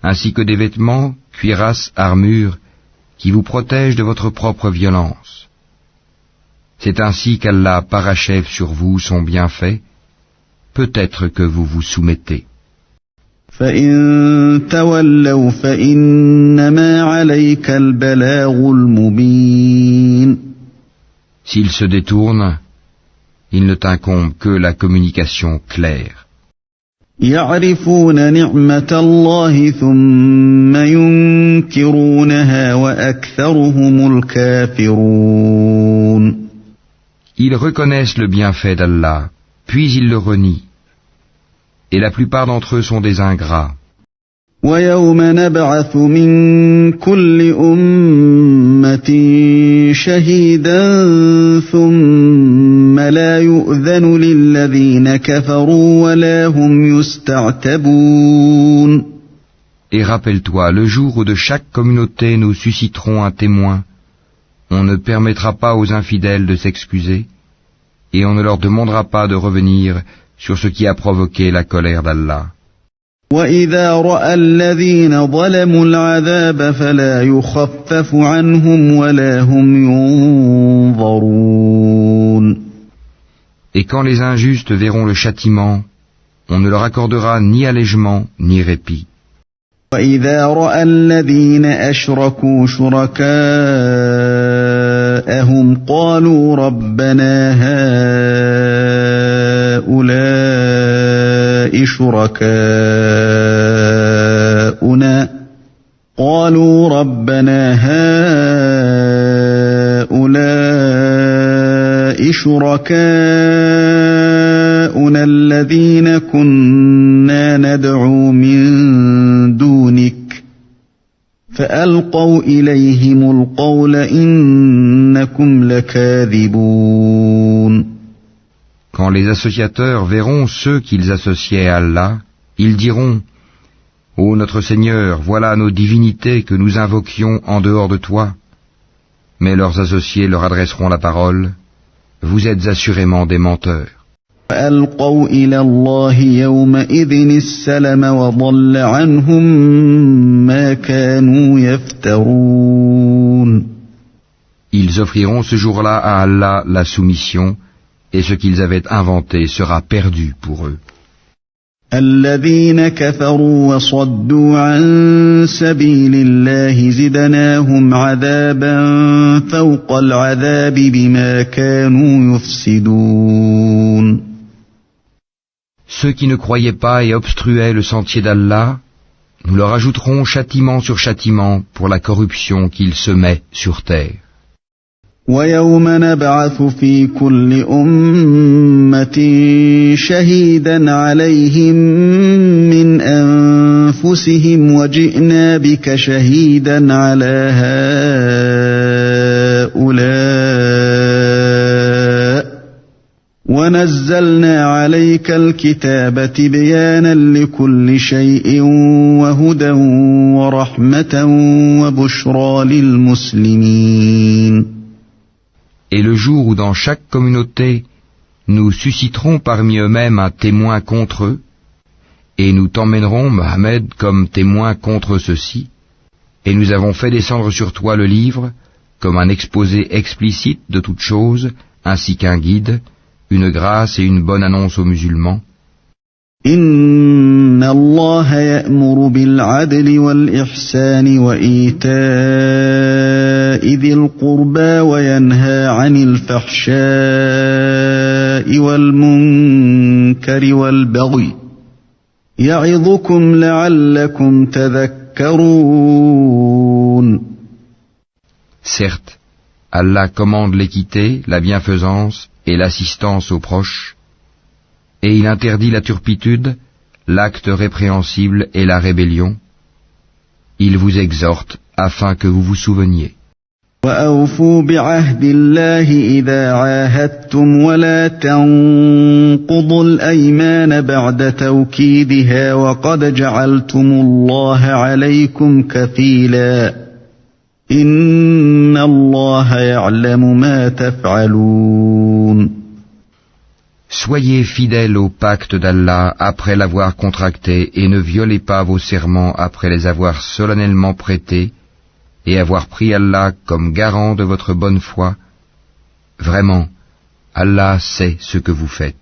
ainsi que des vêtements, cuirasses, armures, qui vous protègent de votre propre violence. C'est ainsi qu'Allah parachève sur vous son bienfait, peut-être que vous vous soumettez. فَإِن تَوَلَّوْا فَإِنَّمَا عَلَيْكَ الْبَلَاغُ الْمُبِينُ. S'ils se détournent, il ne t'incombe que la communication claire. يَعْرِفُونَ نِعْمَةَ اللَّهِ ثُمَّ يُنْكِرُونَهَا وَأَكْثَرُهُمُ الْكَافِرُونَ. Ils reconnaissent le bienfait d'Allah, puis ils le renient. Et la plupart d'entre eux sont des ingrats. وَيَوْمَ نَبْعَثُ مِنْ كُلِّ أُمَّةٍ شَهِيدًا ثُمَّ لَا يُؤْذَنُ لِلَّذِينَ كَفَرُوا وَلَا هُمْ يُسْتَعْتَبُونَ. Et rappelle-toi, le jour où de chaque communauté nous susciterons un témoin, on ne permettra pas aux infidèles de s'excuser, et on ne leur demandera pas de revenir sur ce qui a provoqué la colère d'Allah. وَإِذَا رَأَى الَّذِينَ ظَلَمُوا الْعَذَابَ فَلَا يُخَفَّفُ عَنْهُمْ وَلَا هُمْ يُنظَرُونَ. Et quand les injustes verront le châtiment, on ne leur accordera ni allègement ni répit. وَإِذَا رَأَى الَّذِينَ أَشْرَكُوا شُرَكَاءَهُمْ قَالُوا رَبَّنَا هَؤُلَاءِ شُرَكَاؤُنَا الَّذِينَ كُنَّا نَدْعُو مِن دُونِكَ فَأَلْقَوْا إِلَيْهِمُ الْقَوْلَ إِنَّكُمْ لَكَاذِبُونَ. Quand les associateurs verront ceux qu'ils associaient à Allah, ils diront: Ô notre Seigneur, voilà nos divinités que nous invoquions en dehors de toi. Mais leurs associés leur adresseront la parole: Vous êtes assurément des menteurs. فَأَلْقَوْا إِلَى اللَّهِ يَوْمَئِذٍ السَّلَمَ وَضَلَّ عَنْهُمْ مَا كَانُوا يَفْتَرُونَ. Ils offriront ce jour-là à Allah la soumission, et ce qu'ils avaient inventé sera perdu pour eux. الَّذِينَ كَفَرُوا وَصَدُّوا عَن سَبِيلِ اللَّهِ زِدْنَاهُمْ عَذَابًا فَوْقَ الْعَذَابِ بِمَا كَانُوا يُفْسِدُونَ. Ceux qui ne croyaient pas et obstruaient le sentier d'Allah, nous leur ajouterons châtiment sur châtiment pour la corruption qu'ils semaient sur terre. وَيَوْمَ نَبْعَثُ فِي كُلِّ أُمَّةٍ شَهِيدًا عَلَيْهِمْ مِنْ أَنفُسِهِمْ وَجِئْنَا بِكَ شَهِيدًا عَلَى هَؤُلَاءِ وَنَزَّلْنَا عَلَيْكَ الْكِتَابَ تِبْيَانًا لِكُلِّ شَيْءٍ وَهُدًى وَرَحْمَةً وَبُشْرَى لِلْمُسْلِمِينَ. Et le jour où dans chaque communauté, nous susciterons parmi eux-mêmes un témoin contre eux, et nous t'emmènerons, Mohammed, comme témoin contre ceux-ci, et nous avons fait descendre sur toi le livre, comme un exposé explicite de toutes choses, ainsi qu'un guide, une grâce et une bonne annonce aux musulmans. Inna Allah ya'muru bil 'adli wal ihsani wa ita'i dhil qurba wa yanha 'anil fahsha'i wal munkari wal baghi يعظكم لعلكم تذكرون. Certes, Allah commande l'équité, la bienfaisance et l'assistance aux proches, et il interdit la turpitude, l'acte répréhensible et la rébellion. Il vous exhorte afin que vous vous souveniez. وَأَوْفُوا بِعَهْدِ اللَّهِ إِذَا عَاهَدتُّمْ وَلَا تَنقُضُوا الْأَيْمَانَ بَعْدَ تَوْكِيدِهَا وَقَدْ جَعَلْتُمُ اللَّهَ عَلَيْكُمْ كَفِيلًا إِنَّ اللَّهَ يَعْلَمُ مَا تَفْعَلُونَ. Soyez fidèles au pacte d'Allah après l'avoir contracté et ne violez pas vos serments après les avoir solennellement prêtés et avoir pris Allah comme garant de votre bonne foi. Vraiment, Allah sait ce que vous faites.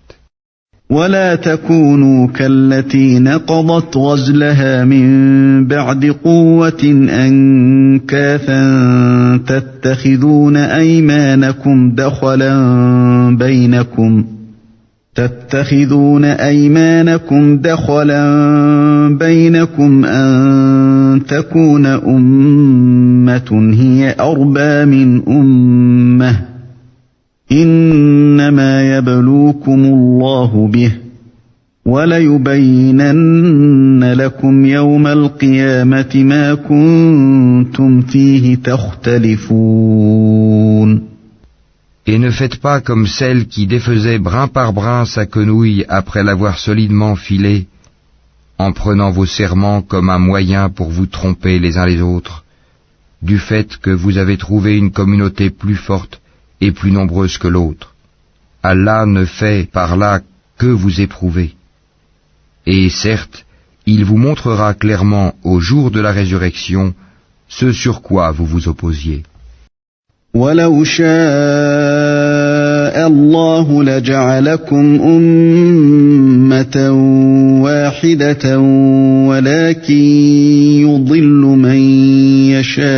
ولا تكونوا كالتي نقضت غزلها من بعد قوة أنكاثا تتخذون أيمانكم دخلا بينكم أن تكون أمة هي أربى من أمة إنما يبلوكم الله به وَلَيُبَيِّنَنَّ لَكُمْ يَوْمَ الْقِيَامَةِ مَا كُنتُمْ فِيهِ تَخْتَلِفُونَ. Et ne faites pas comme celle qui défaisait brin par brin sa quenouille après l'avoir solidement filée, en prenant vos serments comme un moyen pour vous tromper les uns les autres, du fait que vous avez trouvé une communauté plus forte et plus nombreuse que l'autre. Allah ne fait par là que vous éprouver. Et certes, il vous montrera clairement au jour de la résurrection ce sur quoi vous vous opposiez. وَلَوْ شَاءَ اللَّهُ لَجَعَلَكُمْ أُمَّةً وَاحِدَةً وَلَكِنْ يُضِلُّ مَنْ يَشَاءُ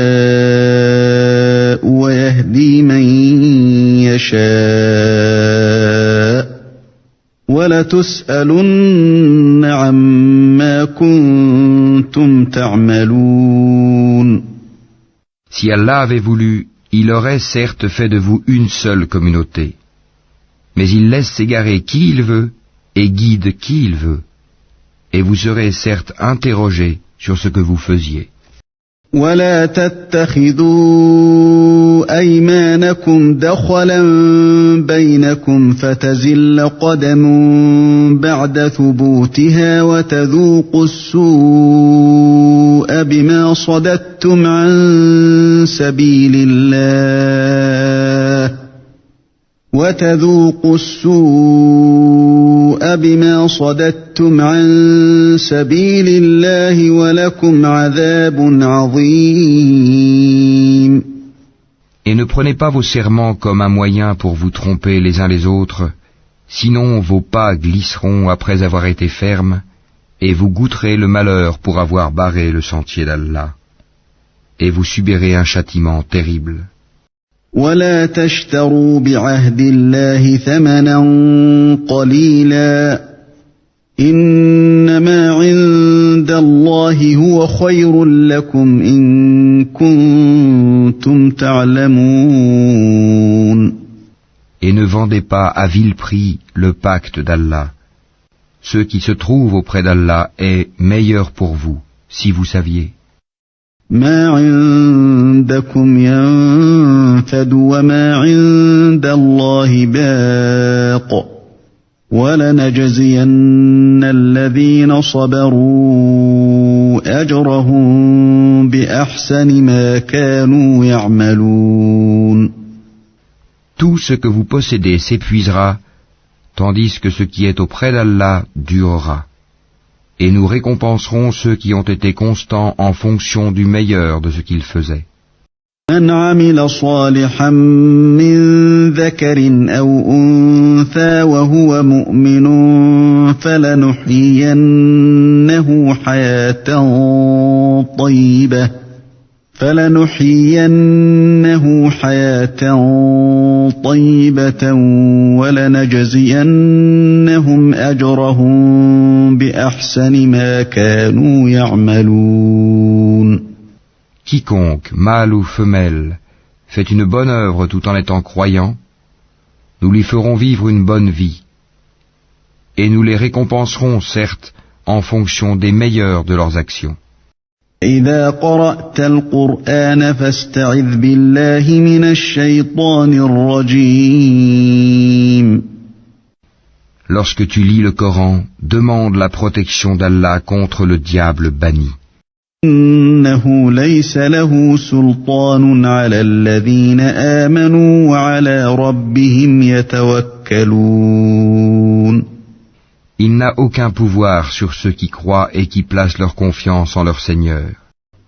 وَيَهْدِي مَنْ يَشَاءُ وَلَتُسْأَلُنَّ عَمَّا كُنْتُمْ تَعْمَلُونَ. Si Allah avait voulu, il aurait certes fait de vous une seule communauté. Mais il laisse s'égarer qui il veut et guide qui il veut. Et vous serez certes interrogés sur ce que vous faisiez. وَلَا تَتَّخِذُوا أَيْمَانَكُمْ دَخَلًا بَيْنَكُمْ فَتَزِلَّ قَدَمٌ بَعْدَ ثُبُوتِهَا وَتَذُوقُوا السُّوءَ بِمَا صَدَدتُّمْ عَن سَبِيلِ اللَّهِ وَلَكُمْ عَذَابٌ عَظِيمٌ. Et ne prenez pas vos serments comme un moyen pour vous tromper les uns les autres, sinon vos pas glisseront après avoir été fermes, et vous goûterez le malheur pour avoir barré le sentier d'Allah. Et vous subirez un châtiment terrible. وَلَا تَشْتَرُوا بِعَهْدِ اللَّهِ ثَمَنًا قَلِيلًا إِنَّمَا عِندَ اللَّهِ هُوَ خَيْرٌ لَكُمْ إِن كُنتُمْ تَعْلَمُونَ. Et ne vendez pas à vil prix le pacte d'Allah. Ce qui se trouve auprès d'Allah est meilleur pour vous, si vous saviez. مَا عِندَكُمْ يَنفَدُ وَمَا عِندَ اللَّهِ بَاقٍ وَلَنَجْزِيَنَّ الَّذِينَ صَبَرُوا أَجْرَهُم بِأَحْسَنِ مَا كَانُوا يَعْمَلُونَ. Tout ce que vous possédez s'épuisera, tandis que ce qui est auprès d'Allah durera. Et nous récompenserons ceux qui ont été constants en fonction du meilleur de ce qu'ils faisaient. مَنْ عَمِلَ صَالِحًا مِّن ذَكَرٍ أَوْ أُنثَىٰ وَهُوَ مُؤْمِنٌ فلنحيينه حياة طيبة ولنجزينهم أجرهم بأحسن ما كانوا يعملون. Quiconque, mâle ou femelle, fait une bonne œuvre tout en étant croyant, nous lui ferons vivre une bonne vie, et nous les récompenserons, certes, en fonction des meilleures de leurs actions. إذا قرأت القرآن فاستعذ بالله من الشيطان الرجيم. Lorsque tu lis le Coran, demande la protection d'Allah contre le diable banni. إنه ليس له سلطان على الذين آمنوا وعلى ربهم يتوكلون. Il n'a aucun pouvoir sur ceux qui croient et qui placent leur confiance en leur Seigneur.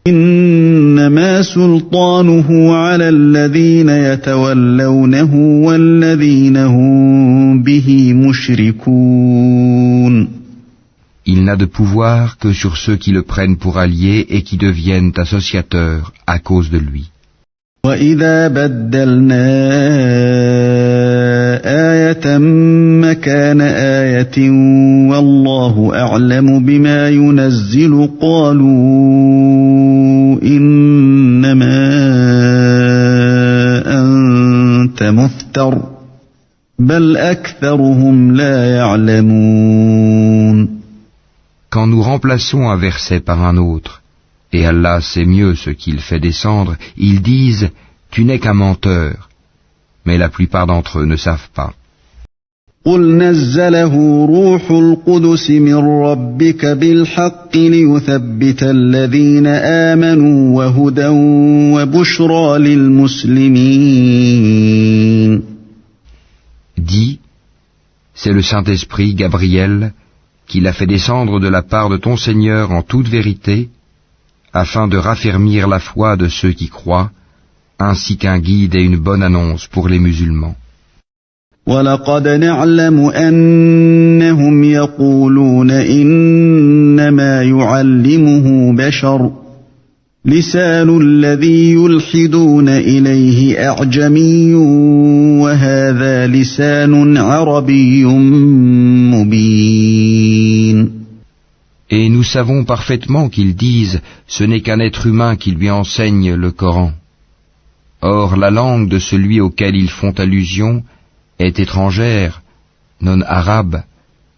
إنما سلطانه على الذين يتولونه والذين هم به مشركون. Il n'a de pouvoir que sur ceux qui le prennent pour allié et qui deviennent associateurs à cause de lui. وَإِذَا بَدَّلْنَا آيَةً مَكَانَ آيَةٍ وَاللَّهُ أَعْلَمُ بِمَا يُنَزِّلُ قَالُوا إِنَّمَا أَنْتَ مُفْتَرٍ بَلْ أَكْثَرُهُمْ لَا يَعْلَمُونَ. Quand nous remplaçons un verset par un autre, et Allah sait mieux ce qu'il fait descendre, ils disent « Tu n'es qu'un menteur », mais la plupart d'entre eux ne savent pas. قُلْ نَزَّلَهُ رُوحُ الْقُدُسِ مِنْ رَبِّكَ بِالْحَقِّ لِيُثَبِّتَ الَّذِينَ آمَنُوا وَهُدًى وَبُشْرَى لِلْمُسْلِمِينَ. Dis, c'est le Saint-Esprit, Gabriel, qui l'a fait descendre de la part de ton Seigneur en toute vérité, afin de raffermir la foi de ceux qui croient, ainsi qu'un guide et une bonne annonce pour les musulmans. وَلَقَدْ نَعْلَمُ أَنَّهُمْ يَقُولُونَ إِنَّمَا يُعَلِّمُهُ بَشَرٌ لِسَانُ الَّذِي يُلْحِدُونَ إِلَيْهِ أَعْجَمِيٌّ وَهَذَا لِسَانٌ عَرَبِيٌّ مُبِينٌ. Et nous savons parfaitement qu'ils disent « Ce n'est qu'un être humain qui lui enseigne le Coran ». Or, la langue de celui auquel ils font allusion est étrangère, non arabe,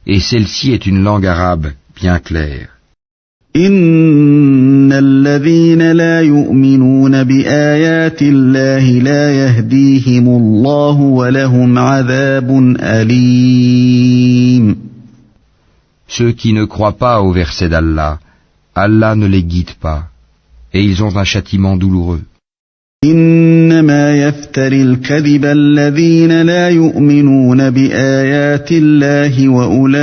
et celle-ci est une langue arabe bien claire. إِنَّ الَّذِينَ لَا يُؤْمِنُونَ بِآيَاتِ اللَّهِ لَا يَهْدِيهِمُ اللَّهُ وَلَهُمْ عَذَابٌ أَلِيمٌ. Ceux qui ne croient pas au verset d'Allah, Allah ne les guide pas, et ils ont un châtiment douloureux. إِنَّمَا يَفْتَرِي الْكَذِبَ الَّذِينَ لَا يُؤْمِنُونَ بِآيَاتِ اللَّهِ وَأُولَئِكَ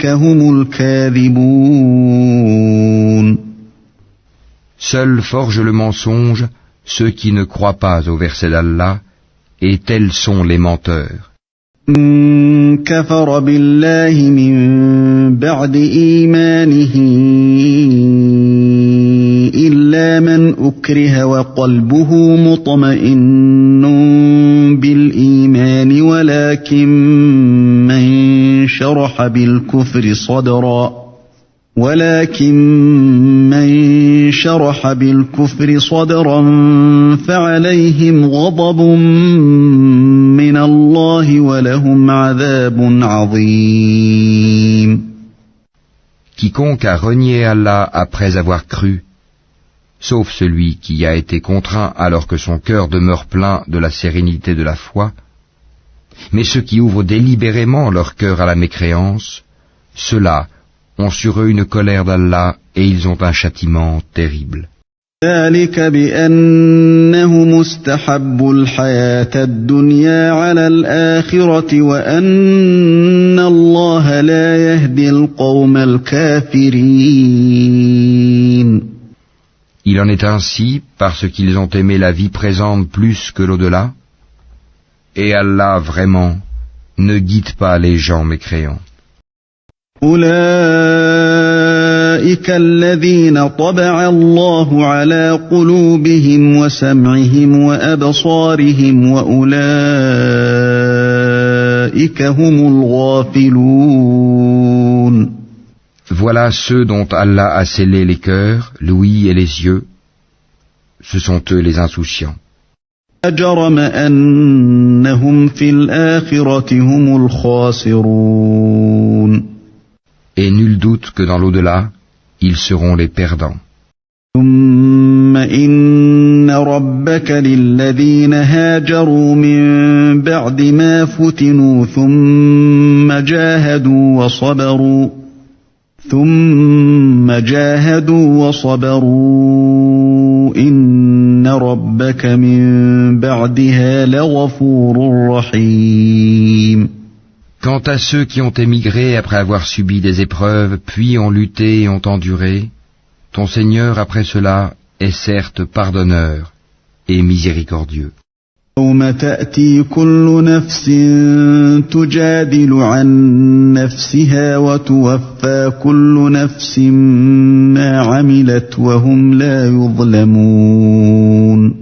هُمُ الْكَاذِبُونَ. Seuls forgent le mensonge ceux qui ne croient pas au verset d'Allah, et tels sont les menteurs. كفر بالله من بعد إيمانه إلا من أكره وقلبه مطمئن بالإيمان ولكن من شرح بالكفر صدرا فعليهم غضب من الله ولهم عذاب عظيم. Quiconque a renié Allah après avoir cru, sauf celui qui a été contraint alors que son cœur demeure plein de la sérénité de la foi, mais ceux qui ouvrent délibérément leur cœur à la mécréance, ceux-là ont sur eux une colère d'Allah et ils ont un châtiment terrible. ذلك بأنهم استحبوا الحياة الدنيا على الآخرة وأن الله لا يهدي القوم الكافرين. Il en est ainsi parce qu'ils ont aimé la vie présente plus que l'au-delà, et Allah vraiment ne guide pas les gens mécréants. أولئك أولئك الذين طبع الله على قلوبهم وسمعهم وأبصارهم وأولئك هم الغافلون. Voilà ceux dont Allah a scellé les cœurs, l'ouïe et les yeux. Ce sont eux les insouciants. لا جرم أنهم في الآخرة هم الخاسرون. Et nul doute que dans l'au-delà, ils seront les perdants. ثم إن ربك للذين هاجروا من بعد ما فتنوا ثم جاهدوا وصبروا إن ربك من بعدها لغفور رحيم. Quant à ceux qui ont émigré après avoir subi des épreuves, puis ont lutté et ont enduré, ton Seigneur après cela est certes pardonneur et miséricordieux. يوم تأتي كل نفس تجادل عن نفسها وتوفى كل نفس ما عملت وهم لا يظلمون.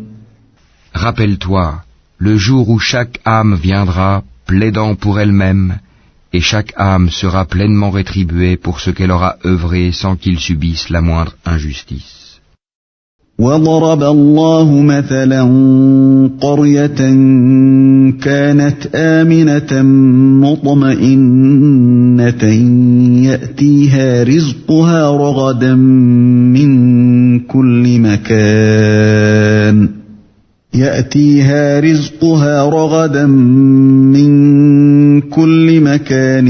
Rappelle-toi, le jour où chaque âme viendra plaidant pour elle-même, et chaque âme sera pleinement rétribuée pour ce qu'elle aura œuvré sans qu'il subisse la moindre injustice. وضرب الله مثلا قرية كانت آمنة مطمئنة يأتيها رزقها رغدا من كل مكان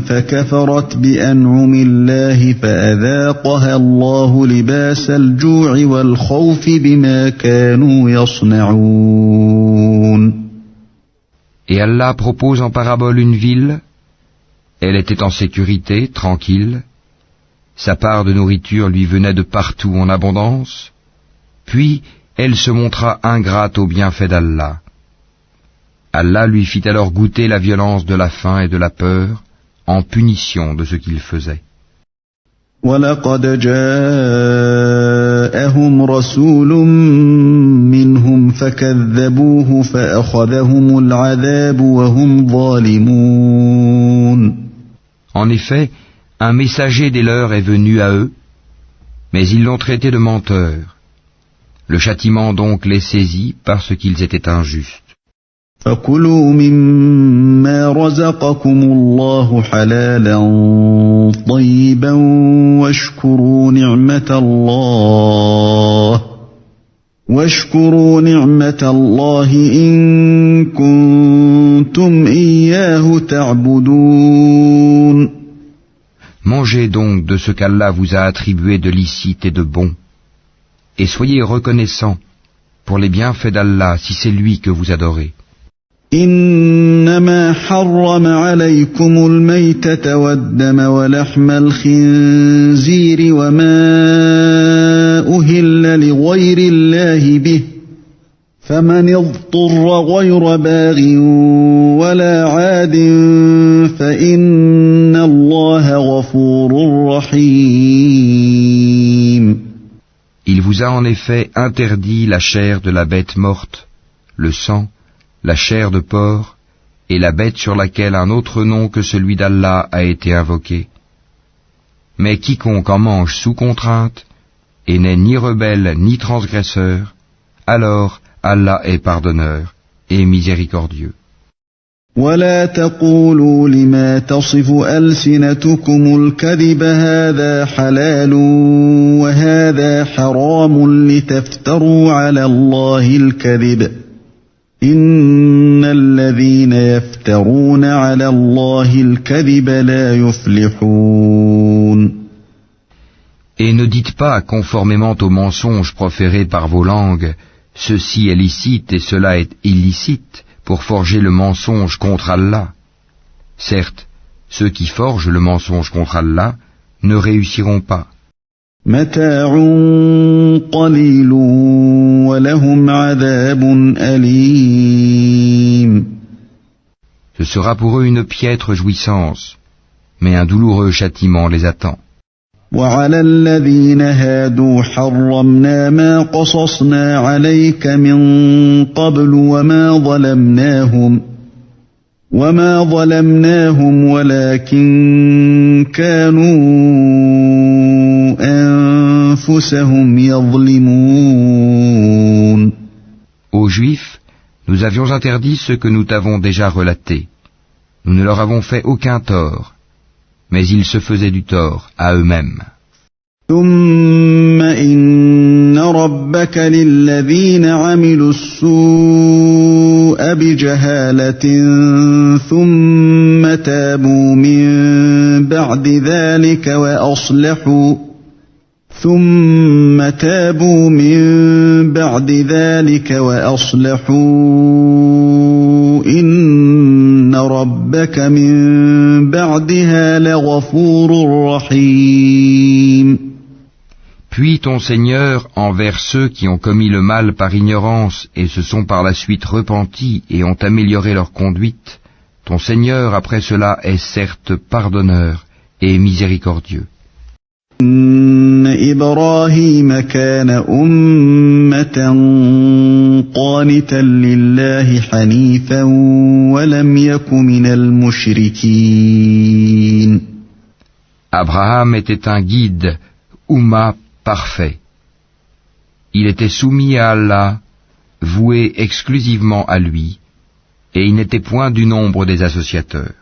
فكفرت بأنعم الله فأذاقها الله لباس الجوع والخوف بما كانوا يصنعون. Et Allah propose en parabole une ville. Elle était en sécurité, tranquille. Sa part de nourriture lui venait de partout en abondance. Puis elle se montra ingrate aux bienfaits d'Allah. Allah lui fit alors goûter la violence de la faim et de la peur, en punition de ce qu'il faisait. وَلَقَدْ جَاءَهُمْ رَسُولٌ مِّنْهُمْ فَكَذَّبُوهُ فَأَخَذَهُمُ الْعَذَابُ وَهُمْ ظَالِمُونَ. En effet, un messager des leurs est venu à eux, mais ils l'ont traité de menteur. Le châtiment donc les saisit parce qu'ils étaient injustes. فَكُلُوا مِمَّا رَزَقَكُمُ اللَّهُ حَلَالًا طَيِّبًا وَاشْكُرُوا نِعْمَةَ اللَّهِ إِن كُنتُمْ إِيَّاهُ تَعْبُدُونَ. Mangez donc de ce qu'Allah vous a attribué de licite et de bon, et soyez reconnaissants pour les bienfaits d'Allah si c'est lui que vous adorez. إنما حرم عليكم الميتة والدم ولحم الخنزير وما أهل لغير الله به فمن اضطر غير باغ ولا عاد فإن الله غفور رحيم. Il vous a en effet interdit la chair de la bête morte, le sang, la chair de porc et la bête sur laquelle un autre nom que celui d'Allah a été invoqué. Mais quiconque en mange sous contrainte et n'est ni rebelle ni transgresseur, alors Allah est pardonneur et miséricordieux. ولا تقولوا لما تصف ألسنتكم الكذب هذا حلال وهذا حرام لتفتروا على الله الكذب إن الذين يفترون على الله الكذب لا يفلحون. Et ne dites pas, conformément aux mensonges proférés par vos langues, ceci est licite et cela est illicite, pour forger le mensonge contre Allah. Certes, ceux qui forgent le mensonge contre Allah ne réussiront pas. متاع قليل ولهم عذاب أليم. Ce sera pour eux une piètre jouissance, mais un douloureux châtiment les attend. وعلى الذين هادوا حرمنا ما قصصنا عليك من قبل وما ظلمناهم ولكن كانوا أنفسهم يظلمون. Aux Juifs, nous avions interdit ce que nous t'avons déjà relaté. Nous ne leur avons fait aucun tort, mais ils se faisaient du tort à eux-mêmes. ثم إن ربك للذين عملوا السوء بجهالة ثم تابوا من بعد ذلك وأصلحوا إن ربك من بعدها لغفور رحيم. Puis ton Seigneur, envers ceux qui ont commis le mal par ignorance et se sont par la suite repentis et ont amélioré leur conduite, ton Seigneur après cela est certes pardonneur et miséricordieux. إن إبراهيم كان أمة قانتا لله حنيفا ولم يك من المشركين. Abraham était un guide, Oumma parfait. Il était soumis à Allah, voué exclusivement à lui, et il n'était point du nombre des associateurs.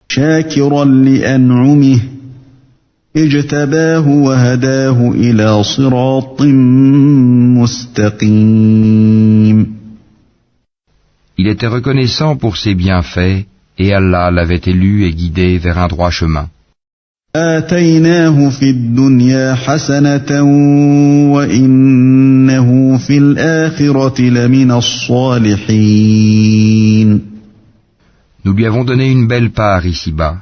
شاكرا لأنعمه اجتباه وهداه إلى صراط مستقيم. Il était reconnaissant pour ses bienfaits, et Allah l'avait élu et guidé vers un droit chemin. آتيناه في الدنيا حسنة وإنه في الآخرة لمن الصالحين. Nous lui avons donné une belle part ici-bas,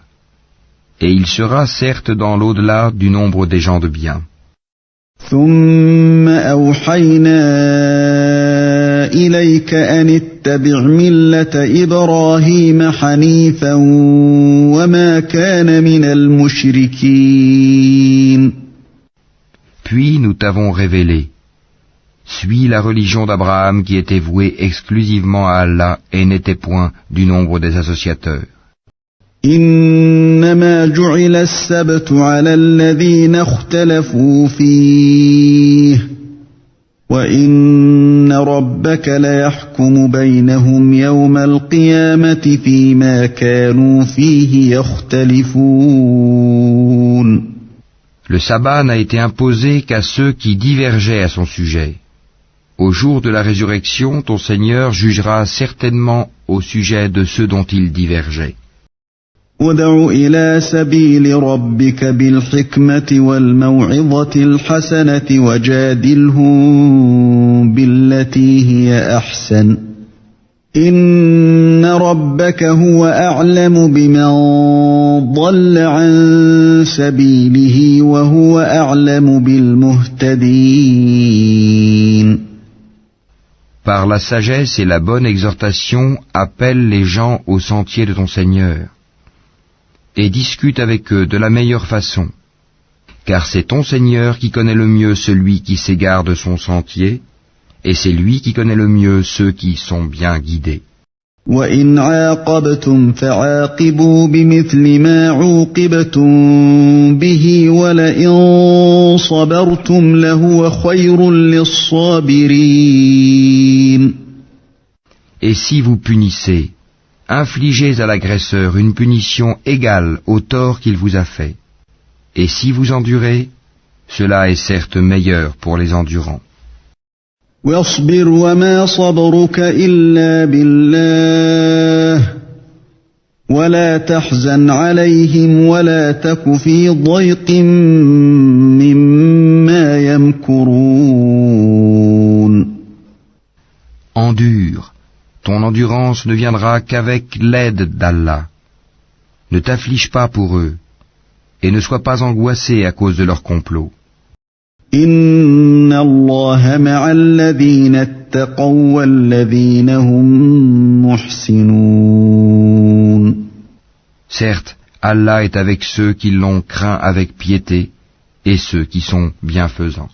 et il sera certes dans l'au-delà du nombre des gens de bien. ثم أوحينا إليك أن اتبع ملة إبراهيم حنيفا وما كان من المشركين. Puis nous t'avons révélé, suis la religion d'Abraham qui était vouée exclusivement à Allah et n'était point du nombre des associateurs. إنما جعل السبت على الذين اختلفوا فيه وإن ربك ليحكم بينهم يوم القيامة فيما كانوا فيه يختلفون. Le sabbat n'a été imposé qu'à ceux qui divergeaient à son sujet. Au jour de la résurrection, ton Seigneur jugera certainement au sujet de ceux dont ils divergeaient. ادع إلى سبيل ربك بالحكمة والموعظة الحسنة وجادلهم بالتي هي أحسن إن ربك هو أعلم بمن ضل عن سبيله وهو أعلم بالمهتدين. Par la sagesse et la bonne exhortation, appelle les gens au sentier de ton Seigneur. Et discute avec eux de la meilleure façon, car c'est ton Seigneur qui connaît le mieux celui qui s'égare de son sentier, et c'est lui qui connaît le mieux ceux qui sont bien guidés. وَإِنْ عَاقَبْتُمْ فَعَاقِبُوا بِمِثْلِ مَا عُوقِبْتُمْ بِهِ وَلَئِنْ صَبَرْتُمْ لَهُوَ خَيْرٌ لِلصَّابِرِينَ. Et si vous punissez, infligez à l'agresseur une punition égale au tort qu'il vous a fait. Et si vous endurez, cela est certes meilleur pour les endurants. واصبر وما صبرك إلا بالله ولا تحزن عليهم ولا تك في ضيق مما يمكرون. Endure. Ton endurance ne viendra qu'avec l'aide d'Allah. Ne t'afflige pas pour eux, et ne sois pas angoissé à cause de leur complot. إن الله مع الذين اتقوا والذين هم محسنون. Certes, Allah est avec ceux qui l'ont craint avec piété, et ceux qui sont bienfaisants.